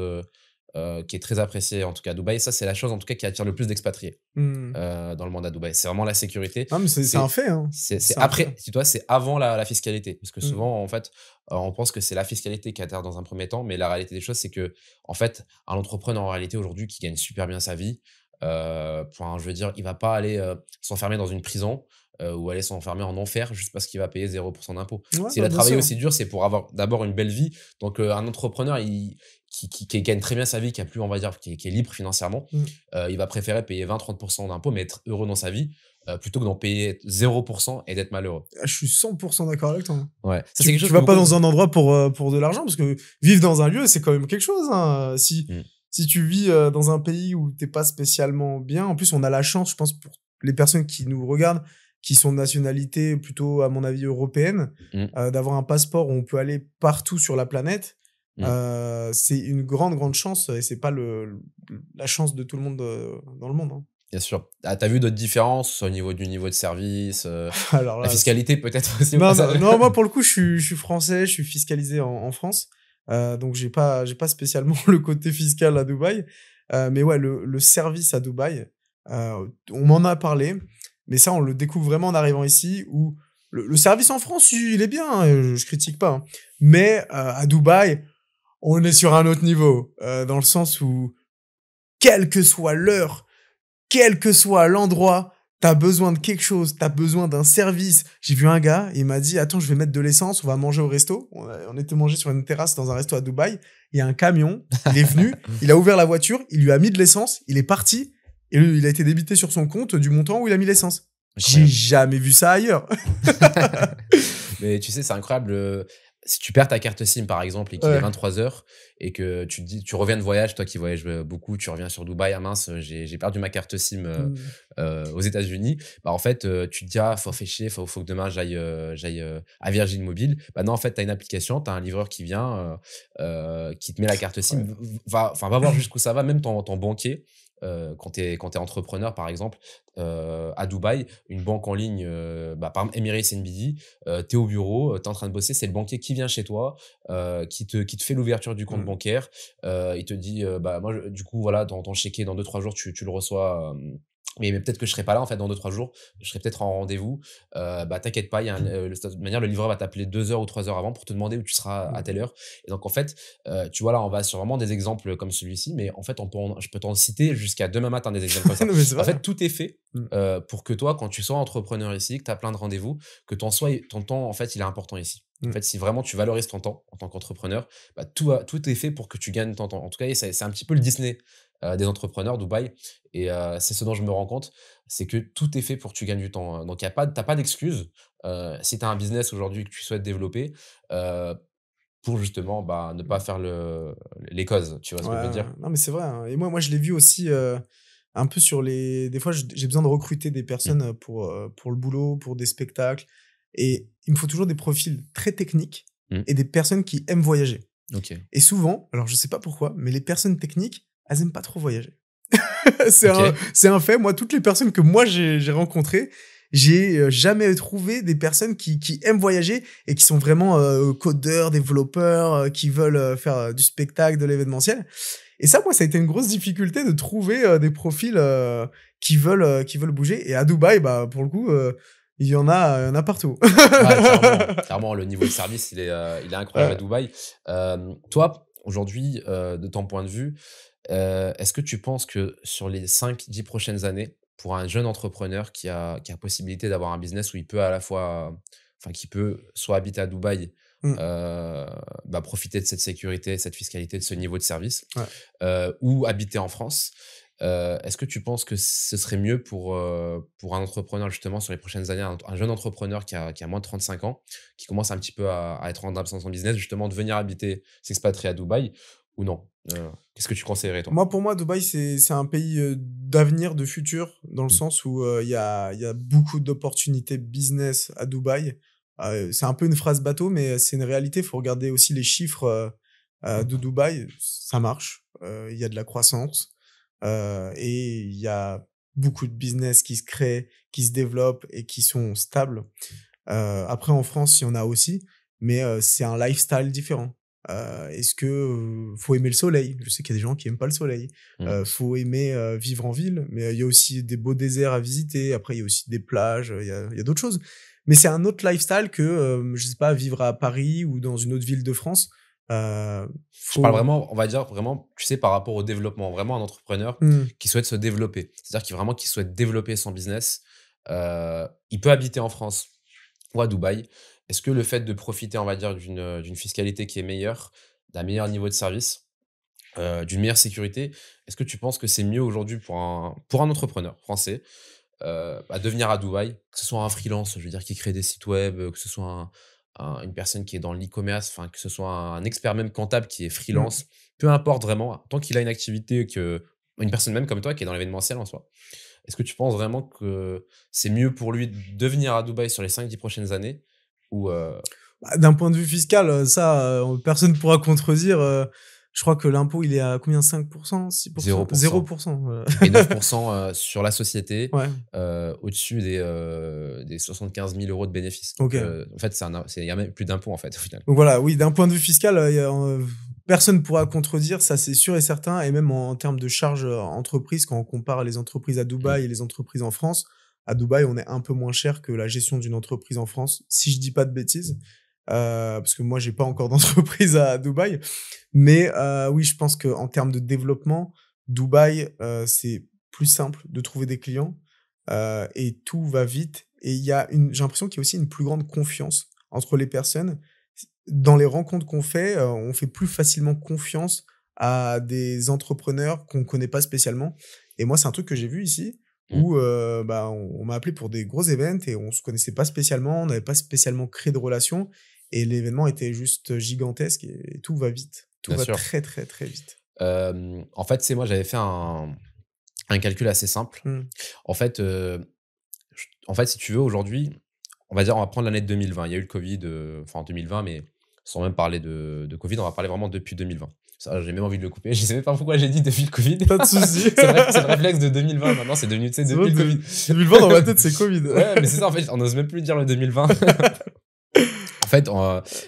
qui est très apprécié, en tout cas à Dubaï. Ça, c'est la chose, en tout cas, qui attire le plus d'expatriés,
Mmh.
dans le monde à Dubaï. C'est vraiment la sécurité.
Non, mais c'est un
C'est
fait, hein.
c'est
C'est un fait.
après, si tu vois, c'est avant la fiscalité. Parce que
Mmh.
souvent, en fait, on pense que c'est la fiscalité qui attire dans un premier temps, mais la réalité des choses, c'est que en fait, un entrepreneur, en réalité, aujourd'hui, qui gagne super bien sa vie, enfin, je veux dire, il va pas aller, s'enfermer dans une prison, ou aller s'enfermer en enfer juste parce qu'il va payer 0% d'impôts.
Ouais,
S'il
bah,
a
bien
travaillé
sûr.
aussi dur, c'est pour avoir d'abord une belle vie. Donc, un entrepreneur, qui gagne très bien sa vie, qui a plus, on va dire, qui est libre financièrement,
Mmh.
il va préférer payer 20-30% d'impôts, mais être heureux dans sa vie, plutôt que d'en payer 0% et d'être malheureux.
Ah, je suis 100 d'accord avec toi, hein.
Ouais, ça c'est
Tu
quelque
tu
chose que
vas pas
beaucoup
dans un endroit pour de l'argent parce que vivre dans un lieu, c'est quand même quelque chose, hein.
mmh,
Si tu vis, dans un pays où tu es pas spécialement bien, en plus, on a la chance, je pense, pour les personnes qui nous regardent, qui sont de nationalité plutôt, à mon avis, européenne,
mmh,
d'avoir un passeport où on peut aller partout sur la planète.
mmh,
C'est une grande, grande chance et c'est pas la chance de tout le monde, dans le monde, hein.
bien sûr. Ah, tu vu d'autres différences au niveau du niveau de service,
Alors
la
là,
fiscalité peut-être aussi au
non, non,
passage?
non, moi pour le coup, je suis français, je suis fiscalisé en France, donc j'ai pas spécialement le côté fiscal à Dubaï, mais ouais, le service à Dubaï, on m'en a parlé, mais ça, on le découvre vraiment en arrivant ici où le service en France, il est bien, hein, je critique pas, hein, mais à Dubaï, on est sur un autre niveau, dans le sens où quelle que soit l'heure, quel que soit l'endroit, t'as besoin de quelque chose, t'as besoin d'un service. J'ai vu un gars, il m'a dit: «Attends, je vais mettre de l'essence, on va manger au resto». On était manger sur une terrasse dans un resto à Dubaï. Il y a un camion, il est venu, il a ouvert la voiture, il lui a mis de l'essence, il est parti et lui, il a été débité sur son compte du montant où il a mis l'essence. J'ai
Incroyable.
jamais vu ça ailleurs.
Mais tu sais, c'est incroyable, si tu perds ta carte SIM, par exemple, et qu'il est
Ouais.
23 heures et que tu te dis tu reviens de voyage, toi qui voyages, beaucoup, tu reviens sur Dubaï: «Ah mince, j'ai perdu ma carte SIM,
Mmh.
aux États-Unis». Bah, en fait, tu te dis: «Ah, fait chier, faut que demain j'aille, à Virgin Mobile». Bah, non, en fait, tu as une application, tu as un livreur qui vient, qui te met la carte SIM.
Ouais.
Va voir jusqu'où ça va, même ton banquier, quand tu es entrepreneur, par exemple, à Dubaï, une banque en ligne, bah, par exemple Emirates NBD, tu es au bureau, tu es en train de bosser, c'est le banquier qui vient chez toi, qui te fait l'ouverture du compte
Mmh.
bancaire. Il te dit, bah, moi, du coup, voilà, dans ton chéquier, dans 2-3 jours, tu le reçois. Mais peut-être que je serai pas là, en fait, dans 2-3 jours. Je serai peut-être en rendez-vous. Bah, t'inquiète pas, il y a de toute manière, le livreur va t'appeler 2 heures ou 3 heures avant pour te demander où tu seras à telle
Mmh.
heure. Et donc, en fait, tu vois, là, on va sur vraiment des exemples comme celui-ci, mais en fait, je peux t'en citer jusqu'à demain matin des exemples comme ça.
Non, mais c'est
En
vrai,
fait,
hein.
tout est fait,
Mmh.
pour que toi, quand tu sois entrepreneur ici, que tu as plein de rendez-vous, que ton temps, en fait, il est important ici. En
Mmh.
fait, si vraiment tu valorises ton temps en tant qu'entrepreneur, bah, tout est fait pour que tu gagnes ton temps. En tout cas, c'est un petit peu le Disney, des entrepreneurs, Dubaï. Et c'est ce dont je me rends compte, c'est que tout est fait pour que tu gagnes du temps, hein. Donc il y a pas tu pas d'excuse, si tu as un business aujourd'hui que tu souhaites développer, heu, pour justement, bah, ne pas
Mmh.
faire les causes. Tu vois ce
Ouais,
que je veux
ouais.
dire?
Non, mais c'est vrai, hein, et moi je l'ai vu aussi, un peu sur les des fois j'ai besoin de recruter des
Mmh,
personnes, pour le boulot, pour des spectacles, et il me faut toujours des profils très techniques
mmh,
et des personnes qui aiment voyager,
OK,
et souvent, alors je sais pas pourquoi, mais les personnes techniques, elles aiment pas trop voyager.
OK,
C'est un fait. Moi, toutes les personnes que moi j'ai rencontrées, j'ai, jamais trouvé des personnes qui aiment voyager et qui sont vraiment, codeurs, développeurs, qui veulent, faire, du spectacle, de l'événementiel, et ça, moi, ça a été une grosse difficulté de trouver, des profils, qui veulent bouger, et à Dubaï, bah, pour le coup, il y en a partout.
ouais, clairement, clairement, le niveau de service, il est incroyable à
Ouais.
Dubaï. Toi, aujourd'hui, de ton point de vue, est-ce que tu penses que sur les 5-10 prochaines années, pour un jeune entrepreneur qui a possibilité d'avoir un business où il peut à la fois, enfin qui peut soit habiter à Dubaï
Mmh.
profiter de cette sécurité, cette fiscalité, de ce niveau de service,
Ouais.
ou habiter en France. Est-ce que tu penses que ce serait mieux pour un entrepreneur justement sur les prochaines années, un jeune entrepreneur qui a moins de 35 ans, qui commence un petit peu à être rentable dans son business, justement de venir habiter, s'expatrier à Dubaï ou non? Qu'est-ce que tu conseillerais toi?
Moi, pour moi, Dubaï, c'est un pays, d'avenir, de futur, dans le
Mmh.
sens où, il y a beaucoup d'opportunités business à Dubaï. C'est un peu une phrase bateau, mais c'est une réalité. Il faut regarder aussi les chiffres, de Dubaï. Ça marche, il y a de la croissance, et il y a beaucoup de business qui se créent, qui se développent et qui sont stables. Après en France, il y en a aussi, mais c'est un lifestyle différent. Est-ce que, faut aimer le soleil? Je sais qu'il y a des gens qui aiment pas le soleil.
Mmh.
Faut aimer, vivre en ville, mais il y a aussi des beaux déserts à visiter. Après, il y a aussi des plages, il y a d'autres choses. Mais c'est un autre lifestyle que, je sais pas, vivre à Paris ou dans une autre ville de France.
Je parle
Faut
vraiment, on va dire vraiment, tu sais, par rapport au développement, vraiment un entrepreneur
mmh,
qui souhaite se développer. C'est-à-dire qui souhaite développer son business, il peut habiter en France ou à Dubaï. Est-ce que le fait de profiter, on va dire, d'une fiscalité qui est meilleure, d'un meilleur niveau de service, d'une meilleure sécurité, est-ce que tu penses que c'est mieux aujourd'hui pour un entrepreneur français, de venir à Dubaï, que ce soit un freelance, je veux dire, qui crée des sites web, que ce soit une personne qui est dans l'e-commerce, enfin, que ce soit un expert même comptable qui est
mmh.
freelance, peu importe vraiment, tant qu'il a une activité une personne même comme toi qui est dans l'événementiel en soi. Est-ce que tu penses vraiment que c'est mieux pour lui de venir à Dubaï sur les 5-10 prochaines années ou
Bah, d'un point de vue fiscal, ça, personne ne pourra contredire, je crois que l'impôt, il est à combien? 5%? 6%?
0%?
0%, voilà.
Tu payes 9% sur la société,
Ouais,
au-dessus des 75 000 € de bénéfices. Donc,
OK.
en fait, il y a même plus d'impôts, en fait, au final.
Donc voilà, oui, d'un point de vue fiscal, personne ne pourra contredire, ça c'est sûr et certain, et même en termes de charges, entreprises, quand on compare les entreprises à
Mmh.
Dubaï et les entreprises en France, à Dubaï, on est un peu moins cher que la gestion d'une entreprise en France, si je dis pas de bêtises. Parce que moi j'ai pas encore d'entreprise à Dubaï. Mais oui, je pense qu'en termes de développement, Dubaï, c'est plus simple de trouver des clients, et tout va vite, et il y a une j'ai l'impression qu'il y a aussi une plus grande confiance entre les personnes. Dans les rencontres qu'on fait, on fait plus facilement confiance à des entrepreneurs qu'on connaît pas spécialement, et moi, c'est un truc que j'ai vu ici
Mmh.
où, bah, on m'a appelé pour des gros events et on se connaissait pas spécialement, on n'avait pas spécialement créé de relation, et l'événement était juste gigantesque, et tout va vite. Tout
Bien
va
sûr.
très, très, très vite.
En fait, c'est moi, j'avais fait un calcul assez simple.
Mmh.
En fait, si tu veux, aujourd'hui, on va dire, on va prendre l'année de 2020. Il y a eu le Covid, enfin, en 2020, mais sans même parler de Covid, on va parler vraiment depuis 2020. Ça, j'ai même envie de le couper. Je sais même pas pourquoi j'ai dit depuis le Covid.
Pas de souci.
C'est le réflexe de 2020. Maintenant, c'est devenu, tu sais,
C'est vrai,
depuis le Covid.
2020 dans ma tête, c'est Covid.
Ouais, mais c'est ça, en fait, on n'ose même plus dire le 2020. En fait,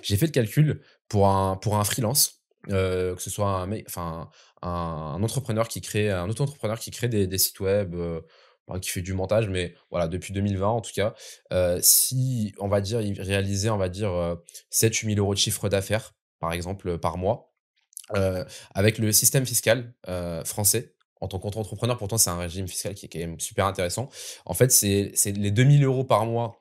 j'ai fait le calcul pour un freelance, que ce soit un entrepreneur un auto-entrepreneur qui crée des sites web, qui fait du montage, mais voilà, depuis 2020 en tout cas, si on va dire, il réalisait, on va dire, 7 000 € de chiffre d'affaires, par exemple, par mois, avec le système fiscal, français, en tant qu'auto-entrepreneur, pourtant c'est un régime fiscal qui est quand même super intéressant. En fait, c'est les 2 000 € par mois,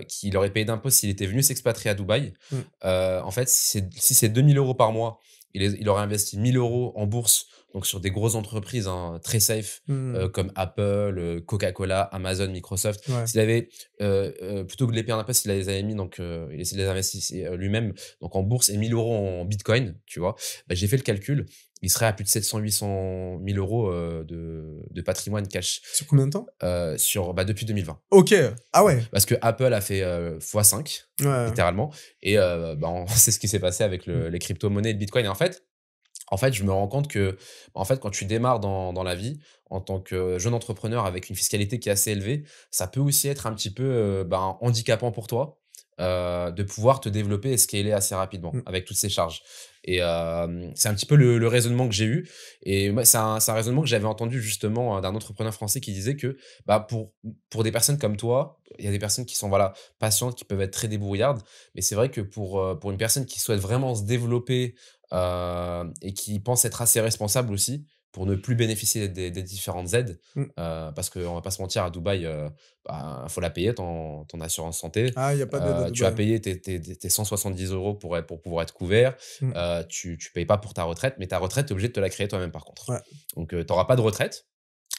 qu'il aurait payé d'impôts s'il était venu s'expatrier à Dubaï.
Mmh.
En fait, si c'est 2 000 € par mois, il aurait investi 1 000 € en bourse, donc sur des grosses entreprises, hein, très safe,
Mmh.
comme Apple, Coca-Cola, Amazon, Microsoft.
Ouais.
S'il avait, plutôt que de les payer en impôts, s'il les avait mis, donc il les investissait, lui-même, donc en bourse, et 1 000 € en bitcoin, tu vois? Bah, j'ai fait le calcul, il serait à plus de 700 000 800 000 € de patrimoine cash,
Sur combien de temps?
depuis 2020.
OK. Ah ouais.
Parce que Apple a fait, x5
Ouais.
littéralement, et on c'est ce qui s'est passé avec
Mmh.
les crypto-monnaies et le bitcoin. Et en fait, je me rends compte que, en fait, quand tu démarres dans la vie, en tant que jeune entrepreneur avec une fiscalité qui est assez élevée, ça peut aussi être un petit peu, handicapant pour toi, de pouvoir te développer et scaler assez rapidement
Mmh.
avec toutes ces charges. Et c'est un petit peu le raisonnement que j'ai eu, et moi, c'est un raisonnement que j'avais entendu justement, d'un entrepreneur français qui disait que, pour des personnes comme toi, il y a des personnes qui sont, voilà, patientes, qui peuvent être très débrouillardes, mais c'est vrai que pour une personne qui souhaite vraiment se développer, et qui pense être assez responsable aussi, pour ne plus bénéficier des différentes aides,
Mmh.
parce qu'on va pas se mentir, à Dubaï, faut la payer ton assurance santé.
Ah, il y a pas d'aide à
Tu as
Dubaï.
payé tes 170 € pour pouvoir être couvert.
Mmh.
Tu payes pas pour ta retraite, mais ta retraite, tu es obligé de te la créer toi-même par contre.
Ouais.
Donc, tu auras pas de retraite,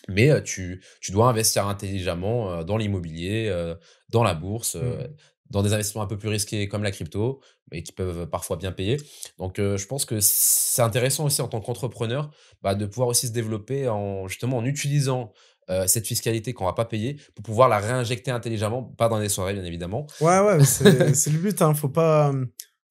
mais tu dois investir intelligemment, dans l'immobilier, dans la bourse,
Mmh.
dans des investissements un peu plus risqués comme la crypto, mais qui peuvent parfois bien payer. Donc, je pense que c'est intéressant aussi en tant qu'entrepreneur, de pouvoir aussi se développer justement en utilisant, cette fiscalité qu'on va pas payer pour pouvoir la réinjecter intelligemment, pas dans les soirées bien évidemment.
Ouais, ouais, mais c'est le but, hein. Faut pas,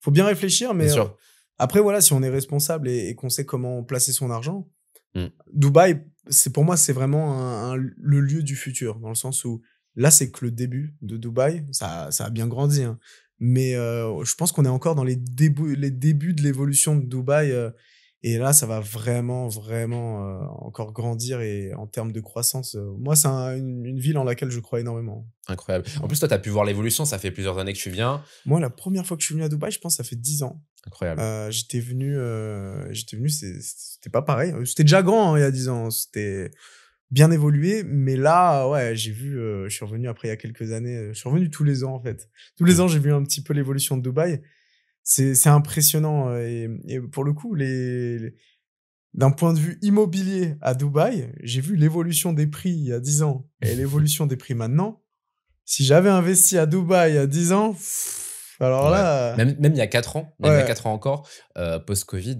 faut bien réfléchir,
Bien
mais
sûr.
après voilà, si on est responsable et qu'on sait comment placer son argent,
Mmh.
Dubaï, c'est pour moi, c'est vraiment le lieu du futur, dans le sens où là, c'est que le début de Dubaï. Ça a bien grandi, hein, mais je pense qu'on est encore dans les débuts de l'évolution de Dubaï, et là, ça va vraiment, vraiment, encore grandir et en termes de croissance, moi, c'est une ville en laquelle je crois énormément.
Incroyable. En
Ouais.
plus, toi, tu as pu voir l'évolution, ça fait plusieurs années que tu viens.
Moi, la première fois que je suis venu à Dubaï, je pense, ça fait 10 ans.
Incroyable.
J'étais venu, c'était pas pareil. C'était déjà grand, hein, il y a 10 ans. C'était bien évolué, mais là, ouais, j'ai vu, je suis revenu après il y a quelques années, je suis revenu tous les ans, en fait. Tous les
Mmh.
ans, j'ai vu un petit peu l'évolution de Dubaï. C'est impressionnant, et pour le coup, d'un point de vue immobilier à Dubaï, j'ai vu l'évolution des prix il y a 10 ans et l'évolution des prix maintenant. Si j'avais investi à Dubaï il y a 10 ans, alors
Ouais,
là,
même il y a 4 ans, même il y a
ouais.
4 ans encore, post-covid,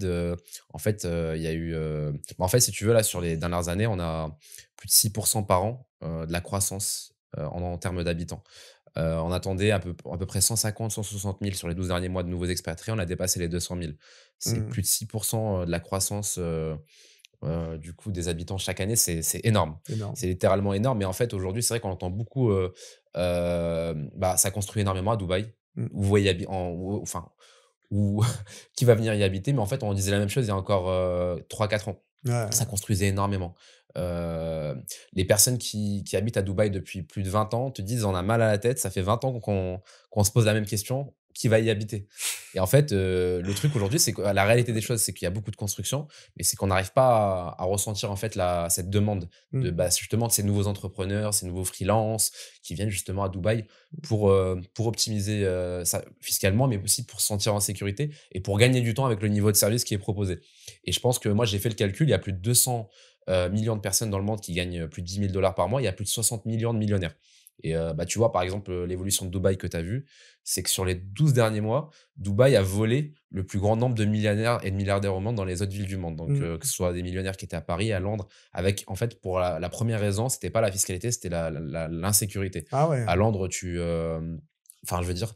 en fait, il y a eu, en fait, si tu veux, là, sur les dernières années, on a plus de 6 par an, de la croissance, en termes d'habitants. On attendait à peu près 150-160 000 sur les 12 derniers mois de nouveaux expatriés, on a dépassé les 200 000. C'est
Mmh,
plus de 6 de la croissance, du coup, des habitants chaque année, c'est énorme.
énorme.
C'est littéralement énorme, mais en fait, aujourd'hui, c'est vrai qu'on entend beaucoup, ça construit énormément à Dubaï.
Mmh.
Vous voyez enfin, ou qui va venir y habiter, mais en fait, on disait la même chose il y a encore, 3-4 ans.
Ouais,
Ça
ouais.
construisait énormément. Heu, les personnes qui habitent à Dubaï depuis plus de 20 ans te disent: «On a mal à la tête, ça fait 20 ans qu'on se pose la même question, qui va y habiter?» Et en fait, le truc aujourd'hui, c'est que la réalité des choses, c'est qu'il y a beaucoup de construction, mais c'est qu'on n'arrive pas à ressentir en fait cette demande de,
Mmh.
justement de ces nouveaux entrepreneurs, ces nouveaux freelances qui viennent justement à Dubaï pour optimiser, ça fiscalement, mais aussi pour se sentir en sécurité et pour gagner du temps avec le niveau de service qui est proposé. Et je pense que moi, j'ai fait le calcul, il y a plus de 200 millions de personnes dans le monde qui gagnent plus de 10 000 $ par mois. Il y a plus de 60 millions de millionnaires. Et tu vois, par exemple, l'évolution de Dubaï que tu as vue, c'est que sur les 12 derniers mois, Dubaï a volé le plus grand nombre de millionnaires et de milliardaires au monde dans les autres villes du monde. Donc, que
Mmh.
ce soit des millionnaires qui étaient à Paris, à Londres, avec, en fait, pour la première raison, c'était pas la fiscalité, c'était l'insécurité.
Ah ouais.
À Londres, enfin, je veux dire,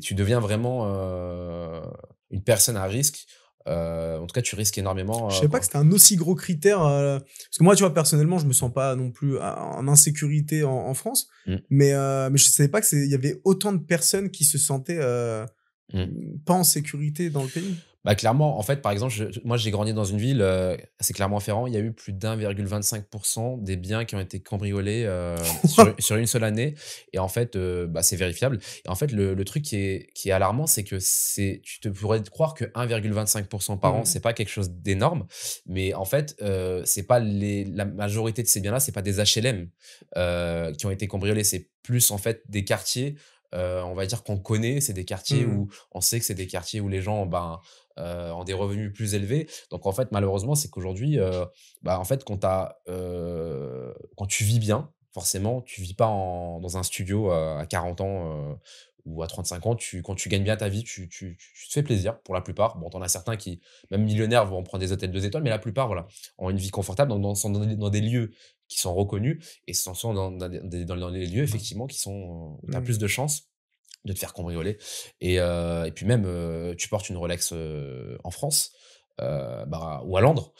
tu deviens vraiment une personne à risque. En tout cas, tu risques
Je
énormément,
savais pas que c'était un aussi gros critère, parce que moi, tu vois, personnellement, je me sens pas non plus en insécurité en France,
Mmh,
mais je savais pas il y avait autant de personnes qui se sentaient,
mmh.
pas en sécurité dans le pays.
Clairement, en fait, par exemple, moi, j'ai grandi dans une ville, c'est Clermont-Ferrand. Il y a eu plus d'1,25 % des biens qui ont été cambriolés, sur une seule année. Et en fait, c'est vérifiable. Et en fait, le truc qui est alarmant, c'est que tu te pourrais croire que 1,25 % par an,
Mmh.
c'est pas quelque chose d'énorme. Mais en fait, c'est pas la majorité de ces biens-là, c'est pas des HLM, qui ont été cambriolés. C'est plus, en fait, des quartiers, on va dire qu'on connaît. C'est des quartiers
Mmh.
où on sait que c'est des quartiers où les gens, ont des revenus plus élevés. Donc en fait, malheureusement, c'est qu'aujourd'hui, en fait, quand tu vis bien, forcément, tu vis pas dans un studio, à 40 ans, ou à 35 ans. Quand tu gagnes bien ta vie, tu te fais plaisir pour la plupart. Bon, tu en as certains qui, même millionnaires, vont prendre des hôtels 2 étoiles, mais la plupart, voilà, ont une vie confortable, donc sont dans des lieux qui sont reconnus et sont dans des lieux effectivement qui sont, où tu as plus
Mmh.
de chances de te faire cambrioler. Et puis même, tu portes une Rolex, en France, ou à Londres,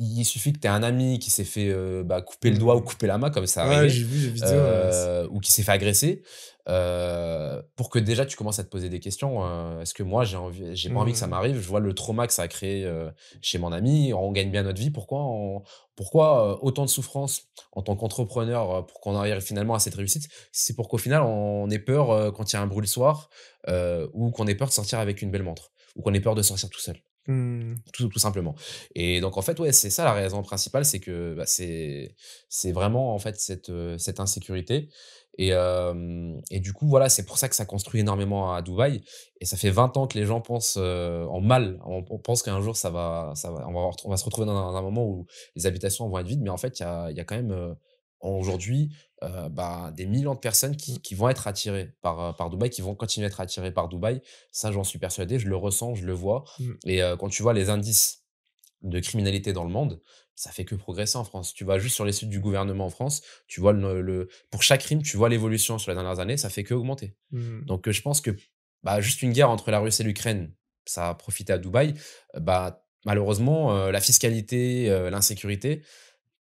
il suffit que tu aies un ami qui s'est fait, couper le doigt ou
Mmh.
couper la main, comme c'est
Ouais,
arrivé,
j'ai vu les vidéos,
ou qui s'est fait agresser, pour que déjà tu commences à te poser des questions, est-ce que moi j'ai pas envie que ça
mmh.
m'arrive? Je vois le trauma que ça a créé, chez mon ami, on gagne bien notre vie, pourquoi, autant de souffrance en tant qu'entrepreneur, pour qu'on arrive finalement à cette réussite? C'est pour qu'au final on ait peur, quand il y a un bruit le soir, ou qu'on ait peur de sortir avec une belle montre, ou qu'on ait peur de sortir tout seul.
Mmh.
Tout simplement. Et donc en fait, ouais, c'est ça la raison principale, c'est que, bah, c'est vraiment en fait cette insécurité et du coup, voilà, c'est pour ça que ça construit énormément à Dubaï et ça fait 20 ans que les gens pensent, en mal. On pense qu'un jour on va se retrouver dans un moment où les habitations vont être vides, mais en fait, il y a quand même, aujourd'hui, bah, des millions de personnes
Mmh.
qui vont être attirées par Dubaï, qui vont continuer à être attirées par Dubaï. Ça, j'en suis persuadé, je le ressens, je le vois
Mmh.
et quand tu vois les indices de criminalité dans le monde, ça fait que progresser en France. Tu vas juste sur les sites du gouvernement en France, tu vois pour chaque crime, tu vois l'évolution sur les dernières années, ça fait qu'augmenter.
Mmh.
Donc je pense que, bah, juste une guerre entre la Russie et l'Ukraine, ça a profité à Dubaï. Bah, malheureusement, la fiscalité, l'insécurité,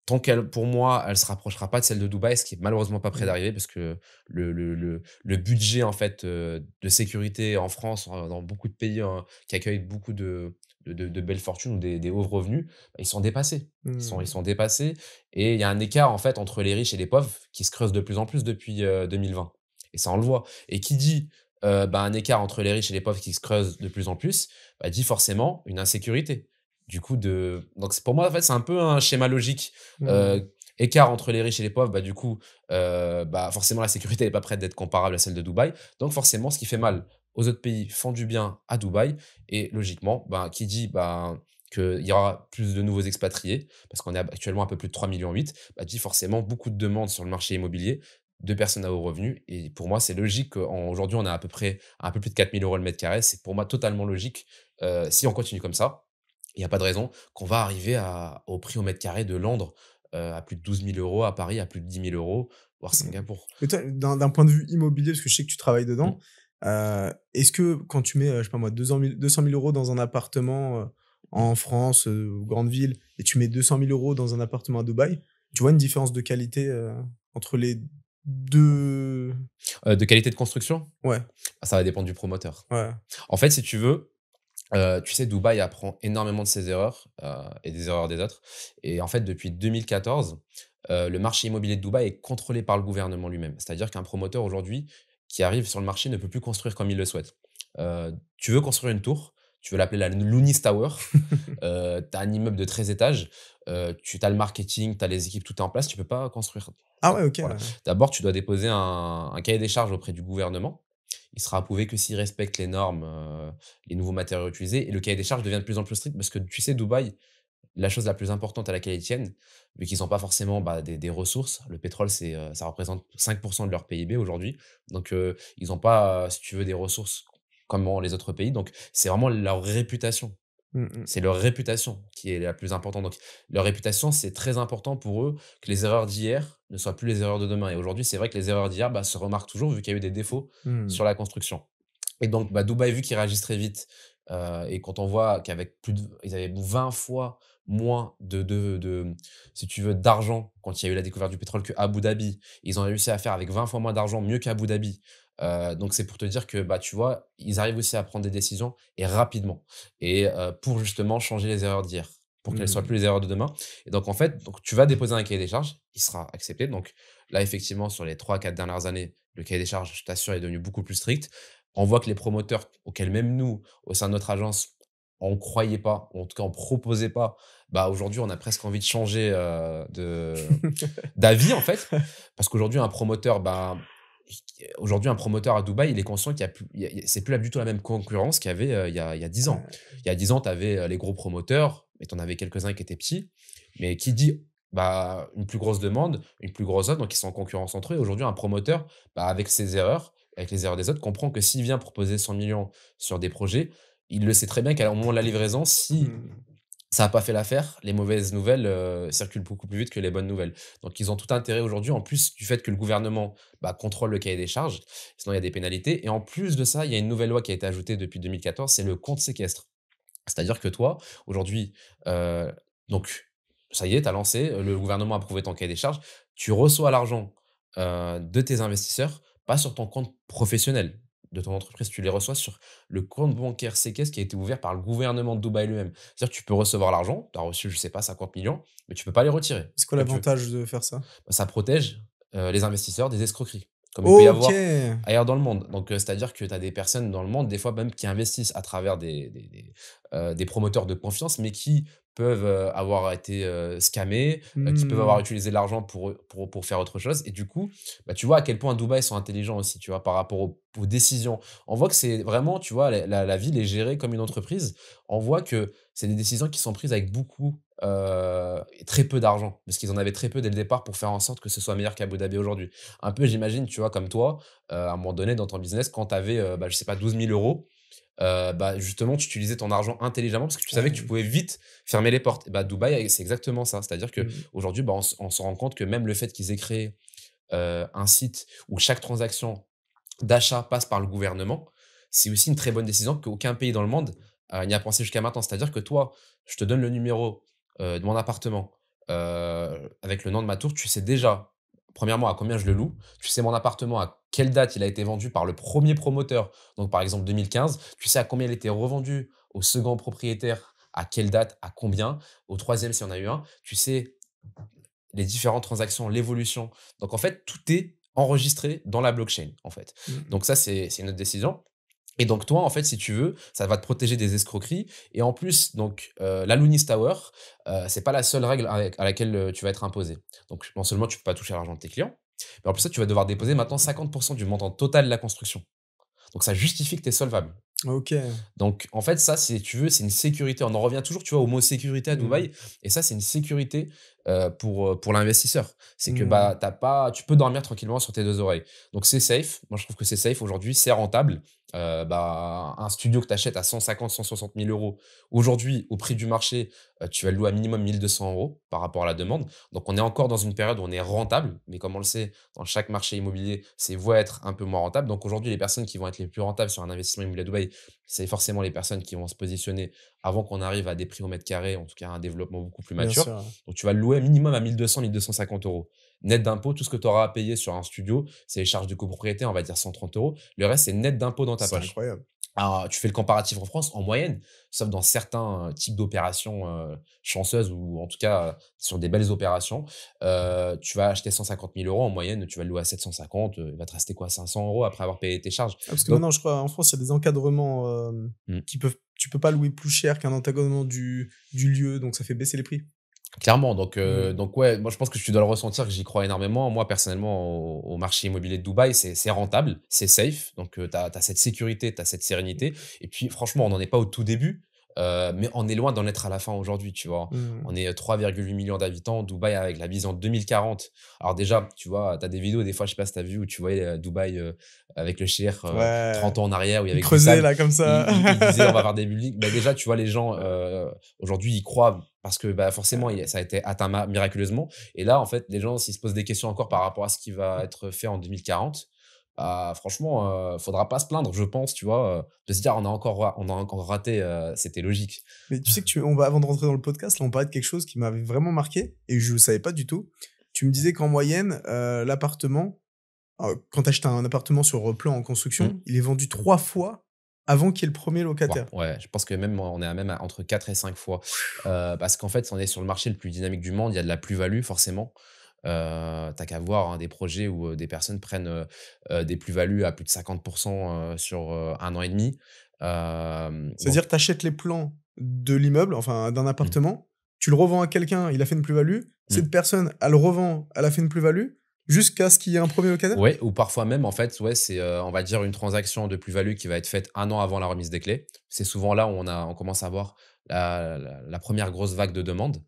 tant qu'elle pour moi, elle se rapprochera pas de celle de Dubaï, ce qui est malheureusement pas près
Mmh.
d'arriver parce que le budget en fait, de sécurité en France, dans beaucoup de pays, qui accueillent beaucoup de belles fortunes ou des hauts revenus, bah, ils sont dépassés. Ils
Mmh.
sont dépassés et il y a un écart en fait entre les riches et les pauvres qui se creuse de plus en plus depuis, 2020 et ça on le voit et qui dit, bah, un écart entre les riches et les pauvres qui se creuse de plus en plus, bah, dit forcément une insécurité. Du coup donc c'est pour moi en fait c'est un peu un schéma logique.
Mmh.
Écart entre les riches et les pauvres, bah, du coup, bah, forcément la sécurité n'est pas prête d'être comparable à celle de Dubaï. Donc forcément, ce qui fait mal aux autres pays font du bien à Dubaï et logiquement, ben, qui dit, ben, qu'il y aura plus de nouveaux expatriés, parce qu'on est actuellement un peu plus de 3,8 millions, bah, dit forcément beaucoup de demandes sur le marché immobilier de personnes à haut revenu et pour moi, c'est logique qu'aujourd'hui, on a à peu près un peu plus de 4 000 € le mètre carré. C'est pour moi totalement logique, si on continue comme ça, il y a pas de raison qu'on va arriver au prix au mètre carré de Londres, à plus de 12 000 €, à Paris à plus de 10 000 €, voire
Mmh.
Singapour.
Mais toi, d'un point de vue immobilier, parce que je sais que tu travailles
Mmh.
dedans, est-ce que quand tu mets, je sais pas moi, 200 000 dans un appartement,
Mmh.
en France, grande ville et tu mets 200 000 € dans un appartement à Dubaï, tu vois une différence de qualité, entre les 2?
De qualité de construction?
Ouais,
Ah, ça va dépendre du promoteur.
ouais.
En fait, si tu veux, tu sais, Dubaï apprend énormément de ses erreurs, et des erreurs des autres et en fait, depuis 2014, le marché immobilier de Dubaï est contrôlé par le gouvernement lui-même. C'est-à-dire qu'un promoteur aujourd'hui qui arrive sur le marché ne peut plus construire comme il le souhaite. Tu veux construire une tour, tu veux l'appeler la Loonis Tower, tu as un immeuble de 13 étages, tu as le marketing, tu as les équipes, tout est en place, tu peux pas construire
Ah
ça.
ouais, OK,
Voilà.
ouais.
D'abord, tu dois déposer un cahier des charges auprès du gouvernement. Il sera approuvé que s'il respecte les normes, les nouveaux matériaux utilisés et le cahier des charges devient de plus en plus strict parce que tu sais, Dubaï, la chose la plus importante à laquelle ils tiennent, vu qu'ils ont pas forcément, bah, des ressources, le pétrole, ça représente 5 de leur PIB aujourd'hui. Donc, ils ont pas, si tu veux, des ressources comme ont les autres pays. Donc, c'est vraiment leur réputation.
Mmh mh.
C'est leur réputation qui est la plus importante. Donc, leur réputation, c'est très important pour eux que les erreurs d'hier ne soient plus les erreurs de demain. Et aujourd'hui, c'est vrai que les erreurs d'hier, bah, se remarquent toujours vu qu'il y a eu des défauts
Mmh.
sur la construction. Et donc, bah, Dubaï, vu qu'ils réagissent très vite, et quand on voit qu'avec ils avaient 20 fois moins si tu veux, d'argent quand il y a eu la découverte du pétrole qu'Abu Dhabi. Ils ont réussi à faire avec 20 fois moins d'argent mieux qu'Abu Dhabi. Donc c'est pour te dire que, bah, tu vois, ils arrivent aussi à prendre des décisions et rapidement et pour justement changer les erreurs d'hier, pour qu'elles soient
Mmh.
plus les erreurs de demain et donc en fait, donc tu vas déposer un cahier des charges, il sera accepté. Donc là, effectivement, sur les 3 4 dernières années, le cahier des charges, je t'assure, est devenu beaucoup plus strict. On voit que les promoteurs auxquels même nous, au sein de notre agence, on croyait pas, ou en tout cas on proposait pas, bah, aujourd'hui on a presque envie de changer, d'avis en fait. Parce qu'aujourd'hui un promoteur, bah, aujourd'hui un promoteur à Dubaï, il est conscient qu'il y a plus il y a c'est plus du tout la même concurrence qu'il y avait, il y a 10 ans.
Ouais.
Il y a 10 ans, tu avais, les gros promoteurs, mais tu en avais quelques-uns qui étaient petits. Mais qui dit, bah, une plus grosse demande, une plus grosse offre, donc ils sont en concurrence entre eux. Et aujourd'hui un promoteur, bah, avec ses erreurs, avec les erreurs des autres, comprend que s'il vient proposer 100 millions sur des projets, il le sait très bien qu'au moment de la livraison, si
Mmh.
ça a pas fait l'affaire, les mauvaises nouvelles, circulent beaucoup plus vite que les bonnes nouvelles. Donc ils ont tout intérêt aujourd'hui, en plus du fait que le gouvernement, bah, contrôle le cahier des charges, sinon il y a des pénalités et en plus de ça, il y a une nouvelle loi qui a été ajoutée depuis 2014, c'est le compte séquestre. C'est-à-dire que toi, aujourd'hui, donc ça y est, tu as lancé, le gouvernement a approuvé ton cahier des charges, tu reçois l'argent, de tes investisseurs, pas sur ton compte professionnel de ton entreprise, tu les reçois sur le compte bancaire séquestre qui a été ouvert par le gouvernement de Dubaï lui-même. C'est-à-dire que tu peux recevoir l'argent, tu as reçu, je sais pas, 50 millions, mais tu peux pas les retirer
C'est quoi
comme tu veux.
l'avantage de faire ça?
Bah, ça protège, les investisseurs des escroqueries, comme il peut y avoir
OK.
ailleurs dans le monde. Donc, c'est-à-dire que tu as des personnes dans le monde, des fois même qui investissent à travers des promoteurs de confiance, mais qui peuvent, avoir été, scammés, qui peuvent avoir
Mmh.
utilisé l'argent pour faire autre chose et du coup, bah, tu vois à quel point Dubaï sont intelligents aussi, tu vois? Par rapport aux décisions. On voit que c'est vraiment, tu vois, la ville est gérée comme une entreprise. On voit que c'est des décisions qui sont prises avec beaucoup, et très peu d'argent, parce qu'ils en avaient très peu dès le départ pour faire en sorte que ce soit meilleur qu'Abu Dhabi aujourd'hui. Un peu, j'imagine, tu vois, comme toi, à un moment donné dans ton business, quand tu avais, bah, je sais pas 12 000 €, bah, justement, tu utilisais ton argent intelligemment parce que tu savais que tu
Ouais.
pouvais vite fermer les portes. Et bah, Dubaï, c'est exactement ça. C'est-à-dire
Mmh.
qu'aujourd'hui, bah, on se rend compte que même le fait qu'ils aient créé, un site où chaque transaction d'achat passe par le gouvernement, c'est aussi une très bonne décision qu'aucun pays dans le monde, n'y a pensé jusqu'à maintenant. C'est-à-dire que toi, je te donne le numéro, de mon appartement, avec le nom de ma tour, tu sais déjà, premièrement, à combien je le loue, tu sais mon appartement, à quelle date il a été vendu par le premier promoteur, donc par exemple 2015, tu sais à combien il était revendu au second propriétaire, à quelle date, à combien, au troisième s'il y en a eu un, tu sais les différentes transactions, l'évolution. Donc en fait, tout est enregistré dans la blockchain, en fait.
Mmh.
Donc ça, c'est une autre décision. Et donc toi, en fait, si tu veux, ça va te protéger des escroqueries. Et en plus, donc la Loonis Tower, c'est pas la seule règle à laquelle tu vas être imposé. Donc non seulement tu peux pas toucher à l'argent de tes clients, mais en plus ça, tu vas devoir déposer maintenant 50% du montant total de la construction. Donc ça justifie que tu es solvable.
OK.
Donc, en fait, ça, si tu veux, c'est une sécurité. On en revient toujours, tu vois, au mot sécurité à
Mmh.
Dubaï. Et ça, c'est une sécurité pour l'investisseur. C'est que
Mmh.
bah, tu peux dormir tranquillement sur tes deux oreilles. Donc, c'est safe. Moi, je trouve que c'est safe aujourd'hui. C'est rentable. Bah, un studio que tu achètes à 150, 160 000 euros, aujourd'hui, au prix du marché, tu vas le louer à minimum 1 200 € par rapport à la demande. Donc, on est encore dans une période où on est rentable. Mais comme on le sait, dans chaque marché immobilier, c'est voie être un peu moins rentable. Donc, aujourd'hui, les personnes qui vont être les plus rentables sur un investissement immobilier à Dubaï, c'est forcément les personnes qui vont se positionner avant qu'on arrive à des prix au mètre carré, en tout cas à un développement beaucoup plus
Bien
mature.
sûr, ouais.
Donc, tu vas le louer minimum à 1 200, 1 250 €. Net d'impôt, tout ce que tu auras à payer sur un studio, c'est les charges de copropriété, on va dire 130 €. Le reste, c'est net d'impôt dans ta
C'est
poche.
incroyable.
Alors, tu fais le comparatif en France, en moyenne, sauf dans certains types d'opérations chanceuses ou en tout cas sur des belles opérations, tu vas acheter 150 000 € en moyenne, tu vas le louer à 750, il va te rester quoi, 500 € après avoir payé tes charges.
Ah, parce que
Donc,
maintenant, je crois, en France, il y a des encadrements,
mmh.
qui peuvent tu peux pas louer plus cher qu'un encadrement du lieu, donc ça fait baisser les prix.
Clairement, donc
Mmh.
donc ouais, moi je pense que tu dois le ressentir, que j'y crois énormément. Moi personnellement au marché immobilier de Dubaï, c'est rentable, c'est safe, donc tu as cette sécurité, tu as cette sérénité et puis franchement, on n'en est pas au tout début, mais on est loin d'en être à la fin aujourd'hui, tu vois?
Mmh.
On est 3,8 millions d'habitants, Dubaï avec la vision 2040. Alors déjà, tu vois, tu as des vidéos des fois, je sais pas si tu as vu, où tu voyais, Dubaï, avec le Cheikh,
Ouais,
30 ans en arrière où il y
il
avait que du
creusait
sable.
là comme ça.
Il disait: «On va avoir des buildings». Bah, déjà, tu vois les gens, aujourd'hui, ils croient parce que, bah, forcément, ça a été atteint miraculeusement. Et là, en fait, les gens, s'ils se posent des questions encore par rapport à ce qui va être fait en 2040, bah, franchement, faudra pas se plaindre, je pense, tu vois, de se dire: On a encore raté, c'était logique».
Mais tu sais que on va avant de rentrer dans le podcast, là, on parlait de quelque chose qui m'avait vraiment marqué et je ne savais pas du tout. Tu me disais qu'en moyenne, l'appartement, quand tu achètes un appartement sur, plan en
Mmh.
construction, il est vendu 3 fois avant qu'il y ait le premier
Waouh,
locataire.
ouais, je pense que même on est à même entre 4 et 5 fois, parce qu'en fait, on est sur le marché le plus dynamique du monde, il y a de la plus-value forcément. Tu qu'à voir, hein, des projets où, des personnes prennent, des plus-values à plus de 50 sur, 1 an et demi.
C'est-à-dire,
Donc
tu achètes les plans de l'immeuble, enfin d'un
mmh,
appartement, tu le revends à quelqu'un, il a fait une plus-value,
mmh.
cette personne, elle le revend, elle a fait une plus-value, jusqu'à ce qu'il y ait un premier locataire?
Ouais, ou parfois même, en fait, ouais, c'est, on va dire une transaction de plus-value qui va être faite 1 an avant la remise des clés. C'est souvent là où on commence à voir la 1re grosse vague de demandes.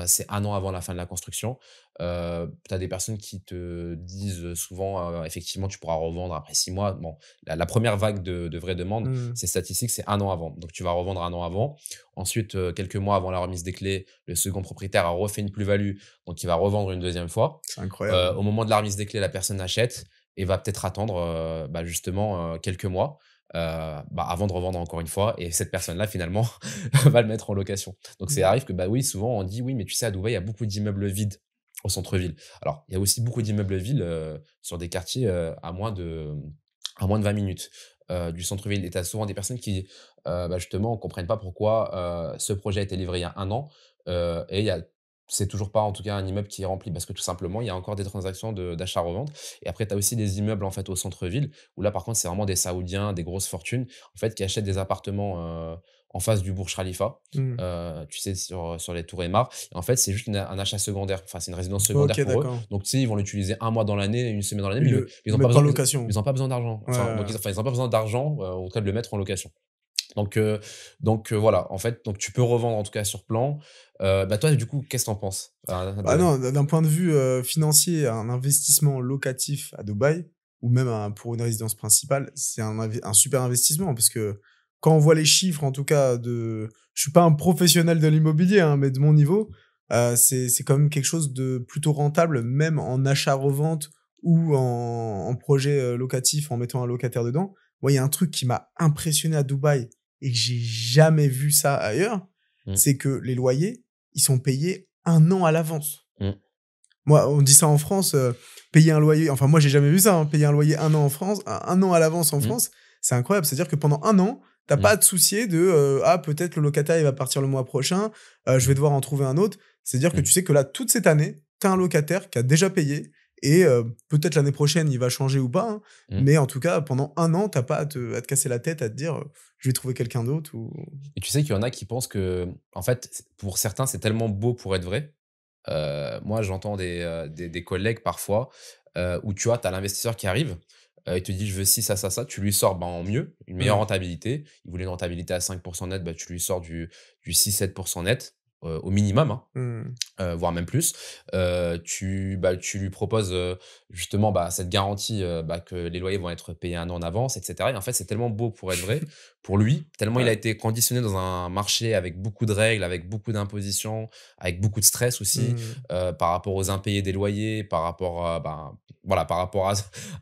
C'est 1 an avant la fin de la construction. Tu as des personnes qui te disent, souvent, effectivement, tu pourras revendre après 6 mois. Bon, la 1re vague de vraies demandes,
Mmh.
c'est statistique, c'est 1 an avant. Donc tu vas revendre 1 an avant. Ensuite, quelques mois avant la remise des clés, le second propriétaire a refait une plus-value, donc il va revendre une deuxième fois.
C'est incroyable.
Au moment de la remise des clés, la personne achète et va peut-être attendre, bah, justement, quelques mois, bah, avant de revendre encore une fois et cette personne-là finalement va le mettre en location. Donc c'est
Mmh.
arrive que, bah, oui, souvent on dit: «Oui, mais tu sais à Dubaï, il y a beaucoup d'immeubles vides au centre-ville». Alors, il y a aussi beaucoup d'immeubles vides, sur des quartiers, à moins de 20 minutes, du centre-ville et tu as souvent des personnes qui, bah, justement comprennent pas pourquoi, ce projet a été livré il y a 1 an, et il y a c'est toujours pas, en tout cas, un immeuble qui est rempli parce que tout simplement, il y a encore des transactions d'achat-revente et après tu as aussi des immeubles, en fait, au centre-ville où là, par contre, c'est vraiment des saoudiens, des grosses fortunes, en fait, qui achètent des appartements, en face du Burj Khalifa,
Mmh.
tu sais, sur les tours Emmar et en fait, c'est juste un achat secondaire, enfin, c'est une résidence
OK,
secondaire pour eux.
d'accord.
Donc tu sais, ils vont l'utiliser un mois dans l'année, une semaine dans l'année, mais
Ils le mettent pas en location?
ils ont pas besoin d'argent.
Ouais,
Enfin,
ouais,
ils ont pas besoin d'argent, en tout cas de le mettre en location. Donc voilà, en fait, donc tu peux revendre en tout cas sur plan. Bah, toi, du coup, qu'est-ce que tu en penses?
bah, non, d'un point de vue, financier, un investissement locatif à Dubaï ou même pour une résidence principale, c'est un super investissement parce que quand on voit les chiffres, en tout cas je suis pas un professionnel de l'immobilier, hein, mais de mon niveau, c'est quand même quelque chose de plutôt rentable, même en achat-revente ou en projet, locatif, en mettant un locataire dedans. Moi, il y a un truc qui m'a impressionné à Dubaï et que j'ai jamais vu ça ailleurs,
Mmh,
c'est que les loyers, ils sont payés 1 an à l'avance.
mmh,
Moi, on dit ça en France, payer un loyer enfin moi j'ai jamais vu ça, hein, payer un loyer 1 an en France, 1 an à l'avance en
mmh,
France, c'est incroyable. C'est-à-dire que pendant 1 an, t'as pas
mmh,
à te soucier de, «Ah peut-être le locataire il va partir le mois prochain, je vais
mmh,
devoir en trouver un autre». C'est-à-dire que
mmh,
tu sais que là, toute cette année, tu as un locataire qui a déjà payé et peut-être l'année prochaine il va changer ou pas, hein,
mmh.
mais en tout cas pendant 1 an, t'as pas à te casser la tête, à te dire, «Je vais trouver quelqu'un d'autre» ou
Et tu sais qu'il y en a qui pensent que, en fait, pour certains, c'est tellement beau pour être vrai. Moi, j'entends des collègues parfois, où tu vois, tu as l'investisseur qui arrive, il te dit: «Je veux ci, ça», tu lui sors, ben, en mieux, une meilleure
ouais.
rentabilité. Il voulait une rentabilité à 5 net, bah, tu lui sors du 6-7 net, au minimum, hein.
Mmh.
Voire même plus. Tu lui proposes, justement, bah, cette garantie, bah, que les loyers vont être payés 1 an en avance et cetera et en fait, c'est tellement beau pour être vrai, pour lui, tellement il a
Ouais.
été conditionné dans un marché avec beaucoup de règles, avec beaucoup d'impositions, avec beaucoup de stress aussi,
Mmh.
par rapport aux impayés des loyers, par rapport à, ben, voilà, par rapport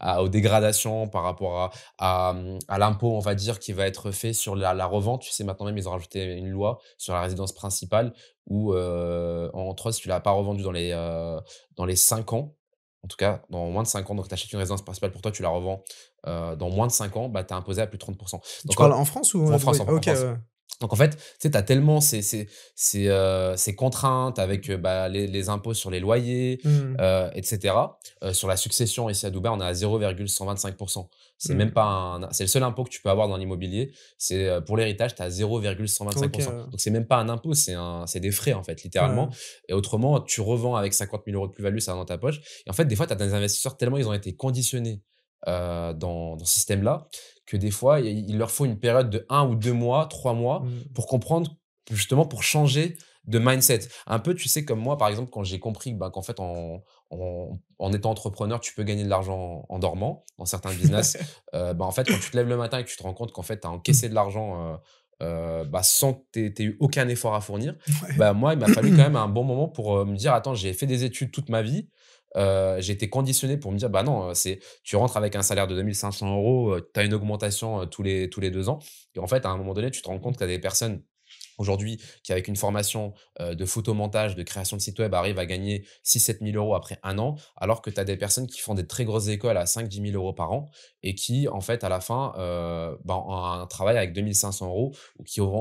à aux dégradations, par rapport à l'impôt, on va dire, qui va être fait sur la revente. Tu sais, maintenant même, ils ont rajouté une loi sur la résidence principale ou en 3 si tu l'as pas revendu dans les 5 ans, en tout cas dans moins de 5 ans, donc tu achètes une résidence principale pour toi, tu la revends, dans moins de 5 ans, bah, tu es imposé à plus de 30.
Tu
Donc
parles en France ou
en
à
France,
Dubaï?
en
OK,
France.
ouais.
Donc en fait, tu sais, tu as tellement ces contraintes avec, bah, les impôts sur les loyers,
Mmh.
et cetera. Sur la succession ici à Dubaï, on est à 0,125. C'est même pas
Mmh.
c'est le seul impôt que tu peux avoir dans l'immobilier. C'est, pour l'héritage, tu as
OK,
0,125.
ouais.
Donc c'est même pas un impôt, c'est des frais, en fait, littéralement
Ouais.
et autrement, tu revends avec 50 000 € de plus-value, ça va dans ta poche et en fait, des fois, tu as des investisseurs tellement ils ont été conditionnés, dans ce système-là, que des fois, il leur faut une période de 1 ou 2 mois, 3 mois
Mmh.
pour comprendre, justement pour changer de mindset. Un peu, tu sais, comme moi, par exemple, quand j'ai compris, ben, qu'en fait, en étant entrepreneur, tu peux gagner de l'argent en dormant dans certains business. Bah, en fait, quand tu te lèves le matin et que tu te rends compte qu'en fait, tu as encaissé de l'argent, bah, sans que tu aies eu aucun effort à fournir,
Ouais.
bah, moi, il m'a fallu quand même un bon moment pour, me dire: «Attends, j'ai fait des études toute ma vie». J'ai été conditionné pour me dire: «Bah, non, c'est tu rentres avec un salaire de 2 500 €, tu as une augmentation, tous les 2 ans» et en fait, à un moment donné, tu te rends compte qu'il y a des personnes aujourd'hui qui, avec une formation, de photomontage, de création de site web, arrivent à gagner 6 000 à 7 000 € après 1 an, alors que tu as des personnes qui font des très grosses écoles à 5 000 à 10 000 € par an et qui, en fait, à la fin, bah, ont un travail avec 2 500 €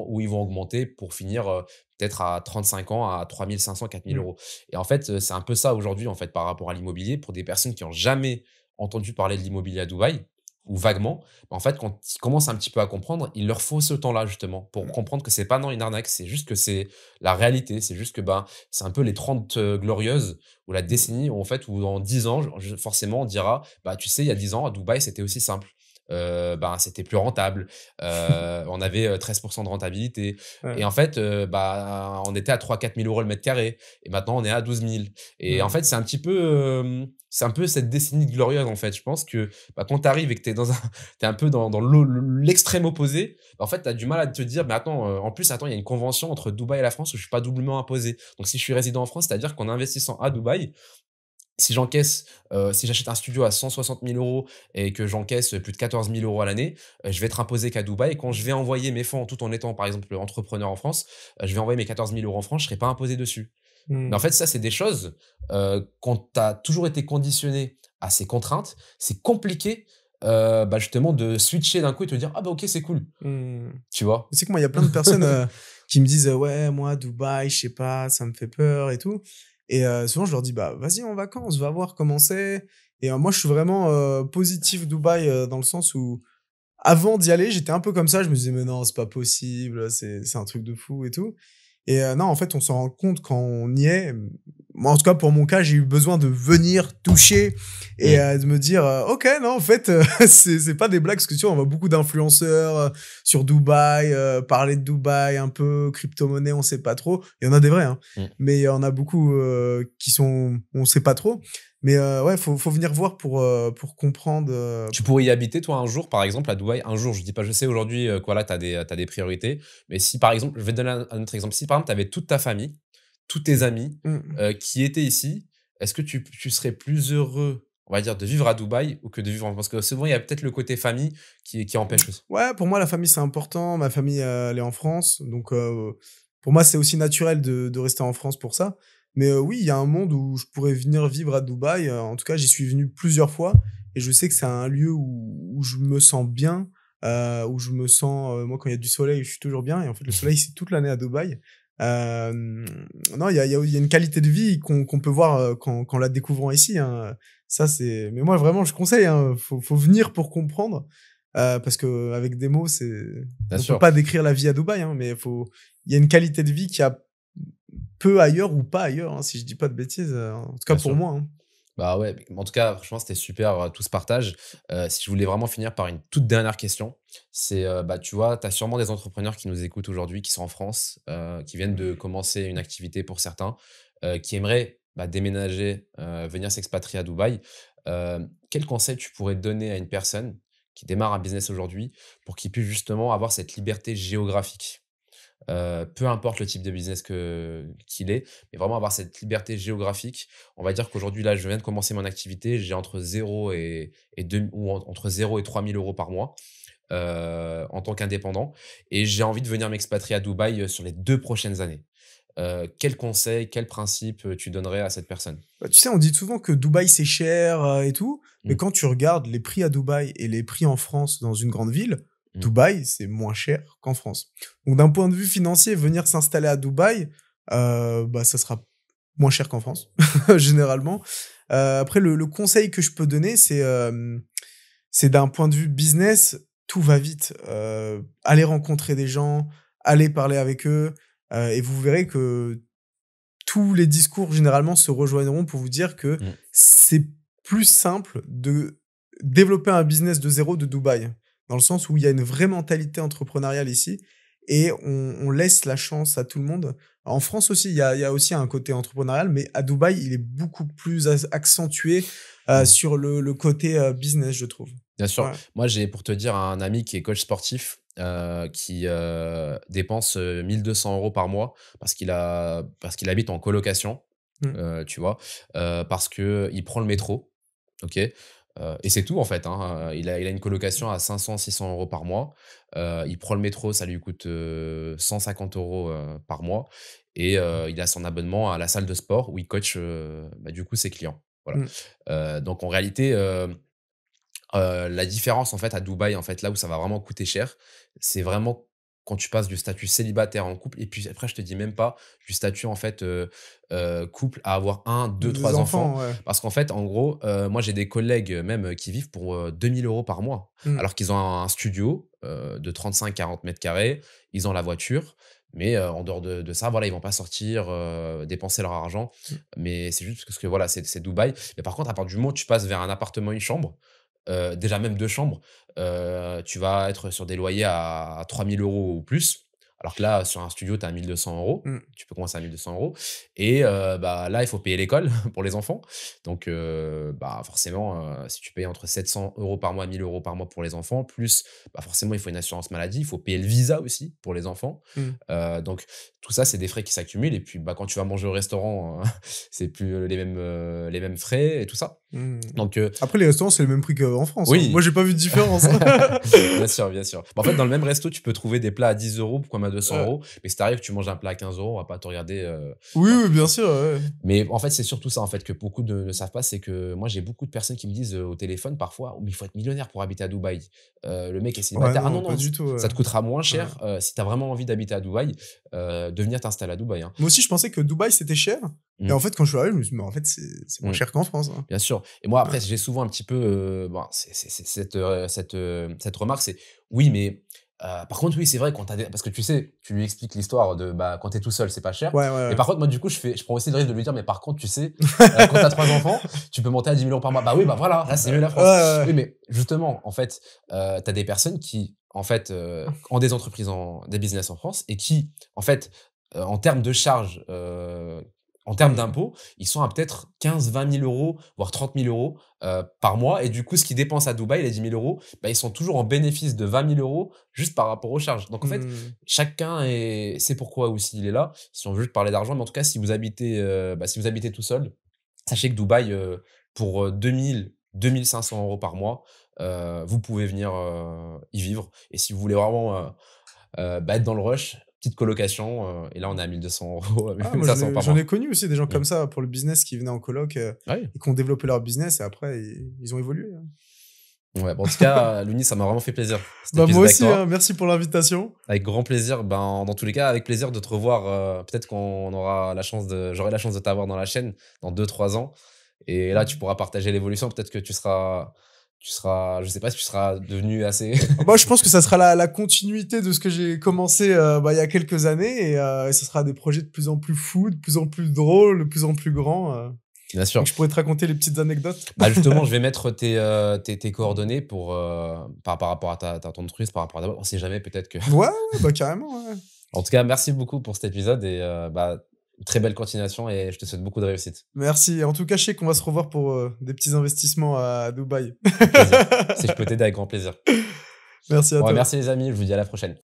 où ils vont augmenter pour finir, peut-être à 35 ans à 3 500-4 000
Mmh.
€ et en fait, c'est un peu ça aujourd'hui, en fait, par rapport à l'immobilier pour des personnes qui ont jamais entendu parler de l'immobilier à Dubaï ou vaguement. En fait, quand ils commencent un petit peu à comprendre, il leur faut ce temps-là justement pour
Mmh.
comprendre que c'est pas non une arnaque, c'est juste que c'est la réalité. C'est juste que, ben, c'est un peu les 30 glorieuses ou la
Mmh.
décennie où en fait, où dans 10 ans, forcément on dira: «Bah, tu sais, il y a 10 ans à Dubaï, c'était aussi simple». Ben, c'était plus rentable, on avait, 13 de rentabilité et
Ouais.
en fait, bah, on était à 3 000-4 000 € le mètre carré et maintenant on est à 12 000 et en
Ouais.
fait, c'est un peu cette décennie glorieuse en fait. Je pense que, bah, quand tu arrives et que tu es dans un tu es un peu dans l'extrême opposé, bah, en fait, tu as du mal à te dire: «Mais attends, en plus, attends, il y a une convention entre Dubaï et la France où je suis pas doublement imposé». Donc si je suis résident en France, c'est-à-dire qu'en investissant à Dubaï, si j'encaisse, si j'achète un studio à 160 000 € et que j'encaisse plus de 14 000 € à l'année, je vais être imposé qu'à Dubaï et quand je vais envoyer mes fonds tout en étant, par exemple, entrepreneur en France, je vais envoyer mes 14 000 € en France, je serai pas imposé dessus. Mais en
Mmh.
fait, ça, c'est des choses, quand tu as toujours été conditionné à ces contraintes, c'est compliqué, bah, justement de switcher d'un coup et te dire: «Ah bah OK, c'est cool».
Mmh.
Tu vois?
Tu sais que moi, il y a plein de personnes, qui me disent: «Ouais, moi, Dubaï, je sais pas, ça me fait peur et tout» et souvent, je leur dis: «Bah, vas-y en vacances, va voir comment c'est» et moi, je suis vraiment, positif Dubaï, dans le sens où avant d'y aller, j'étais un peu comme ça, je me disais: «Mais non, c'est pas possible, c'est un truc de fou et tout» et non, en fait, on s'en rend compte quand on y est. Moi, en tout cas, pour mon cas, j'ai eu besoin de venir toucher et
Mmh.
de me dire, «OK, non, en fait, c'est pas des blagues», parce que tu vois, on voit beaucoup d'influenceurs, sur Dubaï, parler de Dubaï un peu, crypto-monnaie, on sait pas trop. Il y en a des vrais, hein,
Mmh.
mais il y en a beaucoup, qui sont on sait pas trop. Mais ouais, faut venir voir pour comprendre,
Tu pourrais y habiter, toi, un jour, par exemple, à Dubaï? Un jour, je dis pas, je sais aujourd'hui, que voilà, tu as des priorités, mais si, par exemple, je vais te donner un autre exemple. Si, par exemple, tu avais toute ta famille, tous tes amis,
mmh.
qui étaient ici, est-ce que tu serais plus heureux, on va dire, de vivre à Dubaï ou que de vivre en parce que souvent, il y a peut-être le côté famille qui empêche aussi.
Ouais, pour moi, la famille, c'est important. Ma famille, elle est en France. Donc, pour moi, c'est aussi naturel de rester en France pour ça. Mais, oui, il y a un monde où je pourrais venir vivre à Dubaï. En tout cas, j'y suis venu plusieurs fois et je sais que c'est un lieu où je me sens bien, où je me sens, moi, quand il y a du soleil, je suis toujours bien et en fait, le soleil, c'est toute l'année à Dubaï. Hem, non, il y a une qualité de vie qu'on peut voir, qu'en la découvrant ici, hein. Ça, c'est mais moi, vraiment, je conseille, hein, faut venir pour comprendre. Parce qu'avec des mots,
Bien
on peut
sûr.
pas décrire la vie à Dubaï, hein, mais il y a une qualité de vie qu'il y a peu ailleurs ou pas ailleurs, hein, si je dis pas de bêtises, en tout cas
Bien
pour
sûr.
moi, hein.
Bah, ouais, mais en tout cas, franchement, c'était super, tout ce partage. Si je voulais vraiment finir par une toute dernière question, c'est, bah, tu vois, tu as sûrement des entrepreneurs qui nous écoutent aujourd'hui, qui sont en France, qui viennent de commencer une activité pour certains, qui aimeraient, bah, déménager, venir s'expatrier à Dubaï. Quel conseil tu pourrais donner à une personne qui démarre un business aujourd'hui pour qu'il puisse justement avoir cette liberté géographique? Peu importe le type de business qu'il est, mais vraiment avoir cette liberté géographique. On va dire qu'aujourd'hui, là, je viens de commencer mon activité, j'ai entre 0 et 2 ou entre 0 et 3 000 € par mois, en tant qu'indépendant et j'ai envie de venir m'expatrier à Dubaï, sur les 2 prochaines années. Quels conseils, quels principes, tu donnerais à cette personne?
Bah, tu sais, on dit souvent que Dubaï, c'est cher, et tout, mais
Mmh,
quand tu regardes les prix à Dubaï et les prix en France dans une grande ville,
mmh,
Dubaï, c'est moins cher qu'en France. Donc d'un point de vue financier, venir s'installer à Dubaï, bah, ça sera moins cher qu'en France, généralement. Après le conseil que je peux donner, c'est d'un point de vue business, tout va vite. Allez rencontrer des gens, allez parler avec eux, et vous verrez que tous les discours généralement se rejoindront pour vous dire que
mmh.
c'est plus simple de développer un business de zéro de Dubaï. Dans le sens où il y a une vraie mentalité entrepreneuriale ici et on laisse la chance à tout le monde. En France aussi, il y a aussi un côté entrepreneurial, mais à Dubaï, il est beaucoup plus accentué
Mmh.
sur le côté business, je trouve.
Bien sûr.
Ouais.
Moi, j'ai pour te dire un ami qui est coach sportif, qui, dépense, 1 200 € par mois parce qu'il habite en colocation,
Mm.
tu vois? Parce qu'il prend le métro, OK? Et c'est tout en fait, hein, il a une colocation à 500 600 € par mois. Il prend le métro, ça lui coûte, 150 € par mois et il a son abonnement à la salle de sport où il coach, bah, du coup ses clients. Voilà.
Mm.
Donc en réalité, la différence, en fait, à Dubaï, en fait, là où ça va vraiment coûter cher, c'est vraiment quand tu passes du statut célibataire en couple et puis après, je te dis même pas du statut, en fait, couple à avoir un, deux,
Des
3 enfants.
enfants, ouais.
Parce qu'en fait, en gros, moi, j'ai des collègues, même, qui vivent pour, 2 000 € par mois.
Mm.
Alors qu'ils ont un studio, de 35 40 mètres carrés, ils ont la voiture, mais en dehors de ça, voilà, ils vont pas sortir, dépenser leur argent.
Mm.
Mais c'est juste parce que, voilà, c'est Dubaï. Mais par contre, à partir du moment où tu passes vers un appartement, une chambre, déjà même 2 chambres, tu vas être sur des loyers à 3 000 € ou plus. Alors que là, sur un studio, tu es à 1 200 €.
Mm.
Tu peux commencer à 1 200 € et bah, là, il faut payer l'école pour les enfants. Donc bah, forcément, si tu payes entre 700 € par mois, 1 000 € par mois pour les enfants, plus, bah, forcément, il faut une assurance maladie, il faut payer le visa aussi pour les enfants.
Mm.
Donc tout ça, c'est des frais qui s'accumulent et puis, bah, quand tu vas manger au restaurant, c'est plus, les mêmes frais et tout ça.
Mmh.
Donc,
Après, les restaurants, c'est le même prix qu'en France, hein.
oui.
Moi, j'ai pas vu de différence, hein.
Bien sûr, bien sûr. Bah, en fait, dans le même resto, tu peux trouver des plats à 10 € comme à 200
Ouais.
€. Mais si tu arrives, tu manges un plat à 15 €, on va pas te regarder.
Oui,
Voilà.
oui, bien sûr, ouais.
Mais en fait, c'est surtout ça en fait que beaucoup ne savent pas, c'est que moi j'ai beaucoup de personnes qui me disent, au téléphone parfois: «Oh mais il faut être millionnaire pour habiter à Dubaï». Le mec est
Ouais,
célibataire: «Ah non,
non, pas
non,
du tout,
ça te coûtera moins
ouais.
cher, si tu as vraiment envie d'habiter à Dubaï, de venir t'installer à Dubaï, hein».
Moi aussi, je pensais que Dubaï, c'était cher et
Mmh,
en fait, quand je suis arrivé, je me suis dit: «Mais en fait, c'est moins
mmh,
cher qu'en France, hein».
bien sûr. Et moi
Ouais.
après j'ai souvent un petit peu, bon c'est cette remarque, c'est: «Oui mais, par contre oui c'est vrai quand tu as des» parce que tu sais, tu lui expliques l'histoire de, bah, quand tu es tout seul c'est pas cher.
Ouais, ouais,
Mais
ouais.
par contre moi du coup je prends aussi le risque de lui dire: «Mais par contre tu sais, quand tu as 3 enfants, tu peux monter à 10 000 € par mois». Bah oui, bah voilà, là c'est mieux la
Ouais,
France.
ouais,
Oui
ouais.
mais justement en fait, tu as des personnes qui en fait, ont des entreprises des business en France et qui en fait, en termes de charges, en termes
Mmh.
d'impôts, ils sont à peut-être 15 000 - 20 000 €, voire 30 000 € par mois. Et du coup, ce qu'ils dépensent à Dubaï, les 10 000 €, bah, ils sont toujours en bénéfice de 20 000 € juste par rapport aux charges. Donc en fait,
Mmh.
chacun sait pourquoi aussi il est là. Si on veut juste parler d'argent, mais en tout cas, si vous habitez tout seul, sachez que Dubaï, pour 2 500 € par mois, vous pouvez venir y vivre. Et si vous voulez vraiment bah, être dans le rush, petite colocation, et là on est à 1 200 €,
Ah,
mille
moi,
cinq cents par
j'en ai
mois.
connu aussi des gens
Mmh.
comme ça pour le business qui venaient en coloc,
Ah oui.
et qui ont développé leur business et après ils ont évolué, hein.
Ouais, bah, en tout cas, Lounis, ça m'a vraiment fait plaisir, cet
Bah, moi
épisode avec
aussi, hein,
toi.
merci pour l'invitation.
Avec grand plaisir, ben, dans tous les cas, avec plaisir de te revoir, peut-être j'aurai la chance de t'avoir dans la chaîne dans 2 3 ans et là, tu
Mmh.
pourras partager l'évolution. Peut-être que je sais pas si tu seras devenu assez
Moi, je pense que ça sera la continuité de ce que j'ai commencé, bah, il y a quelques années et ce sera des projets de plus en plus fous, de plus en plus drôles, de plus en plus grands,
bien
donc
sûr.
je pourrais te raconter les petites anecdotes.
Bah, justement, je vais mettre tes coordonnées pour, par rapport à ton entreprise, par rapport à on sait jamais, peut-être que
Ouais, ouais, bah, carrément, ouais.
en tout cas, merci beaucoup pour cet épisode et bah, très belle continuation et je te souhaite beaucoup de réussite.
Merci. En tout cas, je sais qu'on va se revoir pour, des petits investissements à Dubaï.
Avec plaisir. Si je peux t'aider, avec grand plaisir.
Merci à
Bon, bah,
toi.
merci les amis, je vous dis à la prochaine.